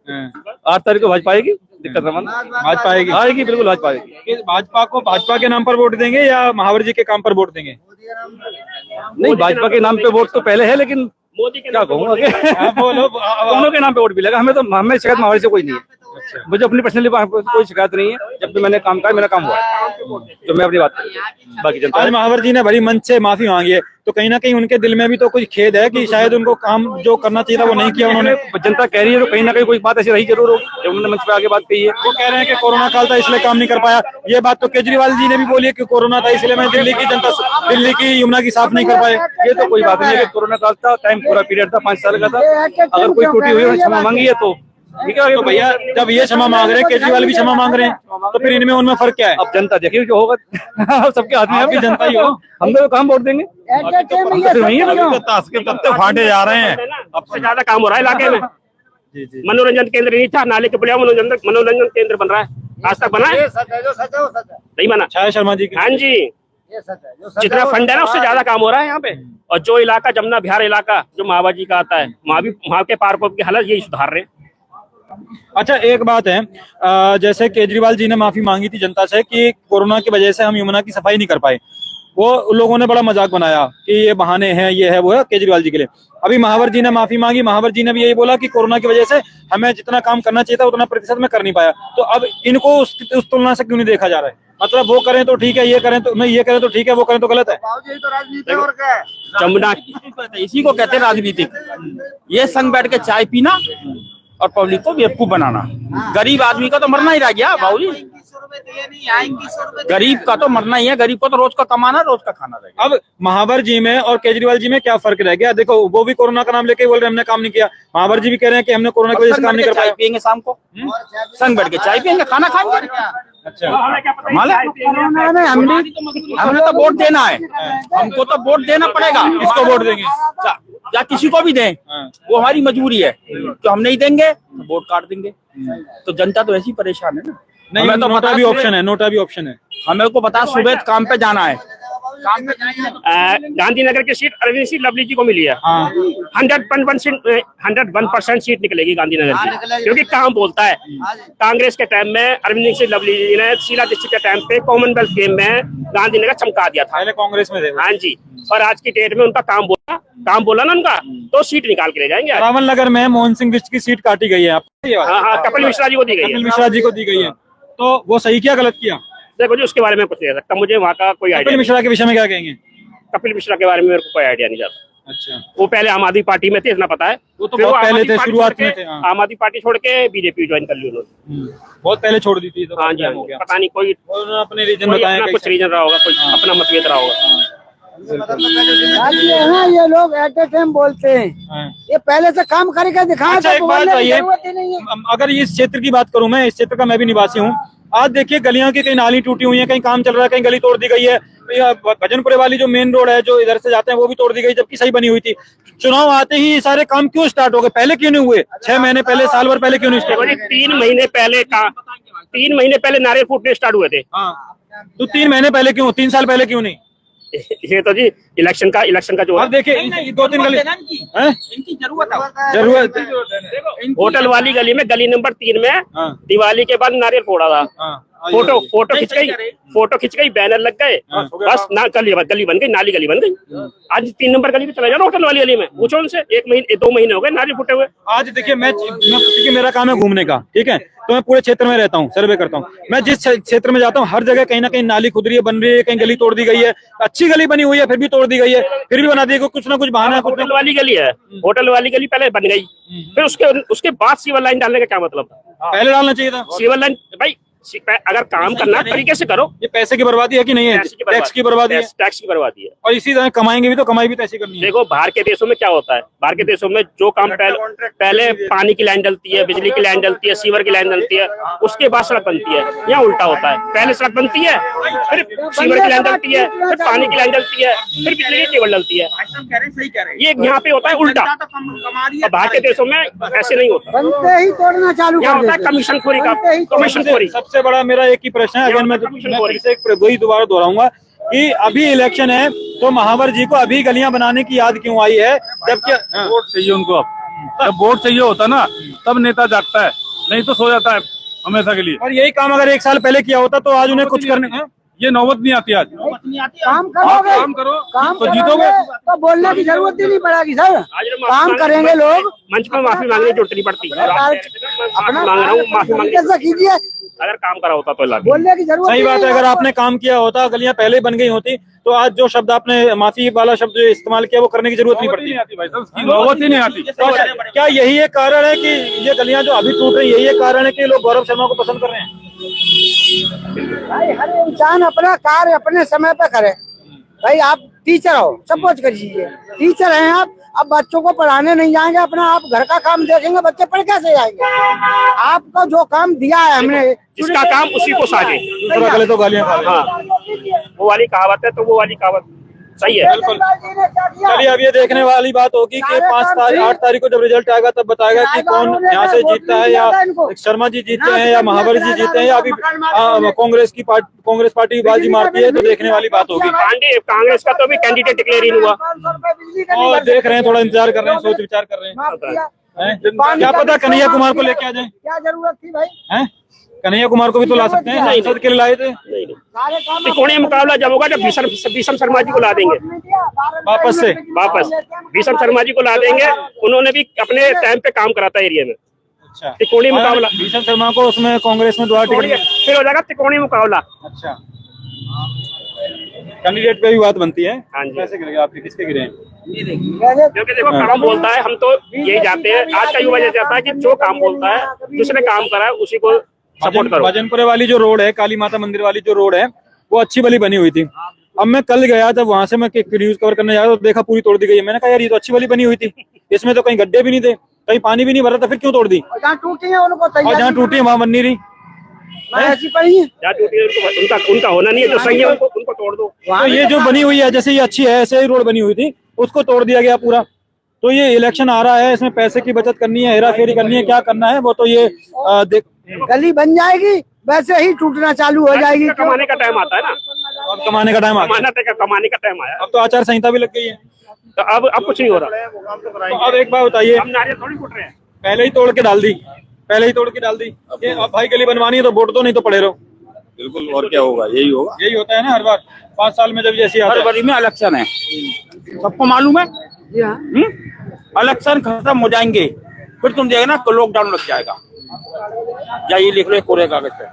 8 तारीख को भाजपा आएगी, दिक्कत भाजपा आएगी, बिल्कुल भाजपा आएगी। भाजपा के नाम पर वोट देंगे या महावर जी के काम पर वोट देंगे? नहीं, भाजपा के नाम पे वोट तो पहले है, लेकिन मोदी के क्या कहूँ दोनों के नाम पे वोट भी लगा। हमें शिकायत महावर से कोई नहीं है। मुझे अपनी पर्सनली कोई शिकायत नहीं है। जब भी मैंने काम कहा, मेरा काम हुआ है, तो मैं अपनी बात करूँ। बाकी जनता आज महावर जी ने बड़ी मंच से माफी मांगी है, तो कहीं ना कहीं उनके दिल में भी तो कुछ खेद है कि शायद उनको काम जो करना चाहिए था वो नहीं किया उन्होंने। जनता कह रही है तो कहीं ना कहीं कोई बात ऐसी रही जरूर होगी जब उन्होंने मंच पे आगे बात कही है। वो कह रहे हैं कि कोरोना काल था इसलिए काम नहीं कर पाया। ये बात तो केजरीवाल जी ने भी बोली है कि कोरोना था इसलिए मैं दिल्ली की यमुना की साफ नहीं कर पाए। ये तो कोई बात नहीं है, कोरोना काल था, टाइम पूरा पीरियड था, 5 साल का था। अगर कोई त्रुटि हुई है, क्षमा मांगी है तो ठीक है। तो भैया जब ये क्षमा मांग रहे हैं, केजरीवाल भी क्षमा मांग रहे हैं, तो फिर इनमें उनमें फर्क क्या है? अब जनता देखिए जो होगा। सबके हाथ में आपकी जनता ही हो, हम लोग काम वोट देंगे। ताश के पत्ते फाटे जा रहे हैं। अब से ज्यादा काम हो रहा है इलाके में। मनोरंजन केंद्र नहीं था, नाले के पुलिया मनोरंजन केंद्र बन रहा है। आज तक बना है? नहीं बना। छाया शर्मा जी। हाँ जी, जितना फंड है ना उससे ज्यादा काम हो रहा है यहाँ पे। और जो इलाका जमुना बिहार इलाका जो महाबाजी का आता है, वहाँ के पार्कों की हालत यही सुधार रहे हैं। अच्छा, एक बात है, जैसे केजरीवाल जी ने माफी मांगी थी जनता से कि कोरोना की वजह से हम यमुना की सफाई नहीं कर पाए, वो लोगों ने बड़ा मजाक बनाया कि ये बहाने हैं, ये है वो है केजरीवाल जी के लिए। अभी महावर जी ने माफी मांगी, महावर जी ने भी यही बोला कि कोरोना की वजह से हमें जितना काम करना चाहिए था उतना प्रतिशत में कर नहीं पाया। तो अब इनको उस तुलना से क्यों नहीं देखा जा रहा है? मतलब वो करें तो ठीक है, ये करें तो नहीं, ये करें तो ठीक है, वो करें तो गलत है। जमुना इसी को कहते हैं राजनीतिक। ये संग बैठ के चाय पीना और पब्लिक को बेवकूफ बनाना। गरीब आदमी का तो मरना ही रह गया बाबूजी। गरीब का तो मरना ही है, गरीब को तो रोज का कमाना, रोज का खाना रहेगा। अब महावर जी में और केजरीवाल जी में क्या फर्क रह गया? देखो वो भी कोरोना का नाम लेके बोल रहे हैं हमने काम नहीं किया, महावर जी भी कह रहे हैं कि हमने कोरोना की वजह से काम नहीं कर पाया। पियेंगे शाम को, संग बैठ के चाय पियेंगे, खाना खाएंगे। अच्छा, हमें तो वोट देना है, हमको तो वोट देना पड़ेगा। किसको वोट देंगे? या किसी को भी दें, वो हमारी मजबूरी है। तो हम नहीं देंगे तो वोट काट देंगे। तो जनता तो ऐसी परेशान है ना। नहीं, हमें तो नोटा भी ऑप्शन है, नोटा भी ऑप्शन है। हमें को बता, सुबह काम पे जाना है, काम पे जाएंगे। गांधीनगर की सीट अरविंद सिंह लवली जी को मिली है। 101% सीट निकलेगी गांधीनगर की, क्योंकि काम बोलता है। कांग्रेस के टाइम में अरविंद सिंह लवली जी ने शीला दीक्षित के टाइम पे कॉमनवेल्थ गेम में गांधीनगर चमका दिया था। पहले कांग्रेस में थे। हाँ जी, और आज की डेट में उनका काम बोला ना उनका, तो सीट निकाल के ले जाएंगे। रावल नगर में मोहन सिंह बिष्ट की सीट काटी गई है। हाँ, कपिल मिश्रा जी को दी गई है। कपिल मिश्रा जी को दी गई है, तो वो सही किया गलत किया? देखो जी, उसके बारे में कुछ नहीं कह सकता, मुझे वहाँ का कोई आइडिया। कपिल मिश्रा के विषय में क्या कहेंगे? कपिल मिश्रा के बारे में मेरे को कोई आइडिया नहीं जाता। अच्छा, वो पहले आम आदमी पार्टी में थे, इतना पता है। वो तो बहुत पहले थे, शुरुआत में थे। आम आदमी पार्टी छोड़ के बीजेपी ज्वाइन कर ली उन्होंने, बहुत पहले छोड़ दी थी। तो हाँ जी, पता नहीं कोई अपने रीजन बताया, कुछ रीजन रहा होगा, कोई अपना मतभेद रहा होगा। ये लोग एट ए टाइम बोलते हैं, ये पहले से काम करके दिखाया। अच्छा, एक बात बताइए, अगर इस क्षेत्र की बात करूं, मैं इस क्षेत्र का मैं भी निवासी हूं। आज देखिए गलियों की कहीं नाली टूटी हुई है, कहीं काम चल रहा है, कहीं गली तोड़ दी गई है, भजनपुरे वाली जो मेन रोड है जो इधर से जाते हैं वो भी तोड़ दी गई, जबकि सही बनी हुई थी। चुनाव आते ही ये सारे काम क्यों स्टार्ट हो गए? पहले क्यों नहीं हुए? 6 महीने पहले, साल भर पहले क्यों नहीं स्टार्ट? 3 महीने पहले नारियल फूटने स्टार्ट हुए थे। हाँ, तो 3 महीने पहले क्यों? 3 साल पहले क्यों नहीं? ये तो जी इलेक्शन का जो अब देखिए 2-3 गली इनकी जरूरत है। होटल वाली गली में, गली नंबर 3 में दिवाली के बाद नारियल फोड़ा था। फोटो खिंच गई, बैनर लग गए, बस ना गली बन गई, नाली गली बन गई। आज 3 नंबर गली में चला जाओ, होटल वाली गली में पूछो उनसे, 2 महीने हो गए नारियल फूटे हुए। आज देखिए क्योंकि मेरा काम है घूमने का, ठीक है, तो मैं पूरे क्षेत्र में रहता हूँ, सर्वे करता हूँ। मैं जिस क्षेत्र में जाता हूँ हर जगह कहीं ना कहीं नाली खुद रही है, बन रही है, कहीं गली तोड़ दी गई है, अच्छी गली बनी हुई है फिर भी तोड़ दी गई है, फिर भी बना दी गई, कुछ ना कुछ बहाना। होटल वाली गली है, होटल वाली गली पहले बन गई, फिर उसके बाद सीवर लाइन डालने का क्या मतलब? पहले डालना चाहिए था सीवर लाइन। भाई अगर काम करना तरीके से करो। ये पैसे की बर्बादी है कि नहीं है? टैक्स की बर्बादी है, टैक्स की बर्बादी है। और इसी तरह कमाएंगे भी तो कमाई भी तो ऐसी करनी है। देखो बाहर के देशों में क्या होता है, बाहर के देशों में जो काम पहले पानी की लाइन डलती है, बिजली की लाइन डलती है, सीवर की लाइन डलती है, उसके बाद सड़क बनती है। यहाँ उल्टा होता है, पहले सड़क बनती है, फिर सीवर की लाइन डलती है, फिर पानी की लाइन डलती है, फिर बिजली की केबल डलती है। ये यहाँ पे होता है उल्टा। बाहर के देशों में ऐसे नहीं होता, बनते ही तोड़ना चालू यहाँ होता है कमीशनखोरी का, कमीशनखोरी। सबसे बड़ा मेरा एक ही प्रश्न है, अगर मैं फिर से वही दोबारा दोहराऊंगा कि अभी इलेक्शन है तो महावर जी को अभी गलियां बनाने की याद क्यों आई है, जबकि वोट चाहिए उनको। अब जब वोट चाहिए होता ना तब नेता जागता है, नहीं तो सो जाता है हमेशा के लिए। और यही काम अगर 1 साल पहले किया होता तो आज उन्हें कुछ करने ये नौबत नहीं आती। आज काम करोगे, काम करो तो जीतोगे, तो बोलने की जरूरत ही नहीं पड़ेगी सर। काम करेंगे लोग, मंच में माफी मांगने की जरूरत नहीं पड़ती। अपना मांग रहा हूँ, माफी मांगने कैसे कीजिए, अगर काम करा होता तो बोलने की जरूरत सही बात है। अगर आपने काम किया होता, गलियां पहले बन गई होती तो आज जो शब्द आपने माफी वाला शब्द जो इस्तेमाल किया वो करने की जरूरत नहीं पड़ती। नौबत ही नहीं आती। क्या यही एक कारण है कि ये गलियां जो अभी टूट रही, यही एक कारण है कि लोग गौरव शर्मा को पसंद कर रहे हैं? भाई हर इंसान अपना कार्य अपने समय पे करे। भाई आप टीचर हो, सपोज करिए टीचर हैं आप, अब बच्चों को पढ़ाने नहीं जाएंगे, अपना आप घर का काम देखेंगे, बच्चे पढ़ कैसे जाएंगे? आपको जो काम दिया है हमने, जिसका काम उसी को साजे। दूसरा गले तो गालियां खा रहे हैं। हाँ, वो वाली कहावत है तो वो वाली कहावत सही है। बिल्कुल। चलिए अब ये देखने वाली बात होगी कि 8 तारीख को जब रिजल्ट आएगा तब बताएगा कि कौन यहाँ से जीतता है, या शर्मा जी जीते हैं या महावर जी जीते हैं, या अभी कांग्रेस पार्टी बाजी मारती है, तो देखने वाली बात होगी। कांग्रेस का तो भी कैंडिडेट डिक्लेयर ही हुआ और देख रहे हैं, थोड़ा इंतजार कर रहे हैं, सोच विचार कर रहे हैं। क्या पता कन्हैया कुमार को लेके आ जाए। क्या जरूरत थी भाई? कन्हैया कुमार को भी तो ला सकते हैं, संसद के लिए लाए थे। त्रिकोणीय मुकाबला जब होगा जब भीषम शर्मा जी को ला देंगे वापस भीषम शर्मा जी को ला देंगे। उन्होंने भी अपने टाइम पे काम करा था एरिया में। अच्छा, त्रिकोणीय मुकाबला, भीषम शर्मा को उसमें कांग्रेस में दोबारा टिकट फिर हो जाएगा त्रिकोणीय मुकाबला। अच्छा, कैंडिडेट पे भी बात बनती है। हाँ जी, कैसे गिरेगा? आपके किसके गिरे हैं? क्योंकि देखो काम बोलता है, हम तो यही चाहते हैं, आज का युवा ये चाहता है कि जो काम बोलता है, जिसने काम करा है उसी को सपोर्ट करो। भजनपुरे वाली जो रोड है, काली माता मंदिर वाली जो रोड है, वो अच्छी भली बनी हुई थी। अब मैं कल गया जब वहां से मैं न्यूज कवर करने जाया तो देखा पूरी तोड़ दी गई है। मैंने कहा यार ये तो अच्छी भली बनी हुई थी, इसमें तो कहीं गड्ढे भी नहीं थे, कहीं पानी भी नहीं भरा था, फिर क्यों तोड़ दी? जहाँ टूटी है उनको, और जहाँ टूटी है वहां बन नहीं रही। ऐसी पड़ी है, जहाँ टूटी है उनका होना नहीं है, जो सही है उनको तोड़ दो। तो ये जो बनी हुई है, जैसे ये अच्छी है, ऐसे ही रोड बनी हुई थी, उसको तोड़ दिया गया पूरा। तो ये इलेक्शन आ रहा है, इसमें पैसे की बचत करनी है, हेरा फेरी करनी है, क्या करना है वो तो ये गली बन जाएगी, वैसे ही टूटना चालू हो जाएगी। कमाने का टाइम आता है ना, अब कमाने का टाइम कमाने का टाइम आया। अब तो आचार संहिता भी लग गई है, तो अब कुछ नहीं हो रहा। तो अब एक बात बताइए, हम नारियल थोड़ी फूट रहे हैं, पहले ही तोड़ के डाल दी। अब भाई गली बनवानी है तो वोट दो, नहीं तो पड़े रहो। बिल्कुल, और क्या होगा? यही होगा, यही होता है ना हर बार 5 साल में जब जैसी फरवरी में इलेक्शन है, सबको मालूम है। इलेक्शन खत्म हो जाएंगे फिर तुम देखना लॉकडाउन लग जाएगा। जाइए लिख लो कोरे कागज पे।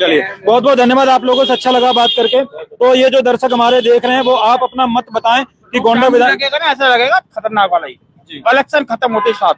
चलिए, बहुत बहुत धन्यवाद, आप लोगों से अच्छा लगा बात करके। तो ये जो दर्शक हमारे देख रहे हैं वो आप अपना मत बताएं कि गोंडा विधान ऐसा लगेगा खतरनाक वाला ही, इलेक्शन खत्म होते साथ।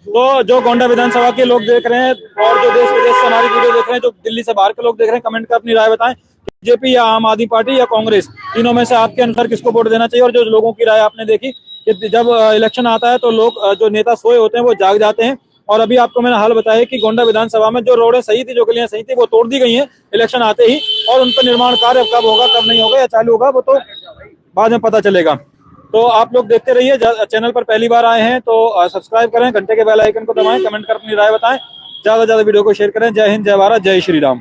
तो जो गोंडा विधानसभा के लोग देख रहे हैं और जो देश विदेश से हमारी वीडियो देख रहे हैं, जो दिल्ली से बाहर के लोग देख रहे हैं, कमेंट कर अपनी राय बताएं, बीजेपी या आम आदमी पार्टी या कांग्रेस, तीनों में से आपके अनुसार किसको वोट देना चाहिए। और जो लोगों की राय आपने देखी कि जब इलेक्शन आता है तो लोग जो नेता सोए होते हैं वो जाग जाते हैं और अभी आपको मैंने हाल बताया कि गोंडा विधानसभा में जो रोडें सही थी, जो गलियां सही थी, वो तोड़ दी गई हैं इलेक्शन आते ही, और उन पर निर्माण कार्य कब होगा कब नहीं होगा या चालू होगा वो तो बाद में पता चलेगा। तो आप लोग देखते रहिए, चैनल पर पहली बार आए हैं तो सब्सक्राइब करें, घंटे के बेल आइकन को दबाएं, कमेंट कर अपनी राय बताएं, ज्यादा से ज्यादा वीडियो को शेयर करें। जय हिंद, जय भारत, जय श्री राम।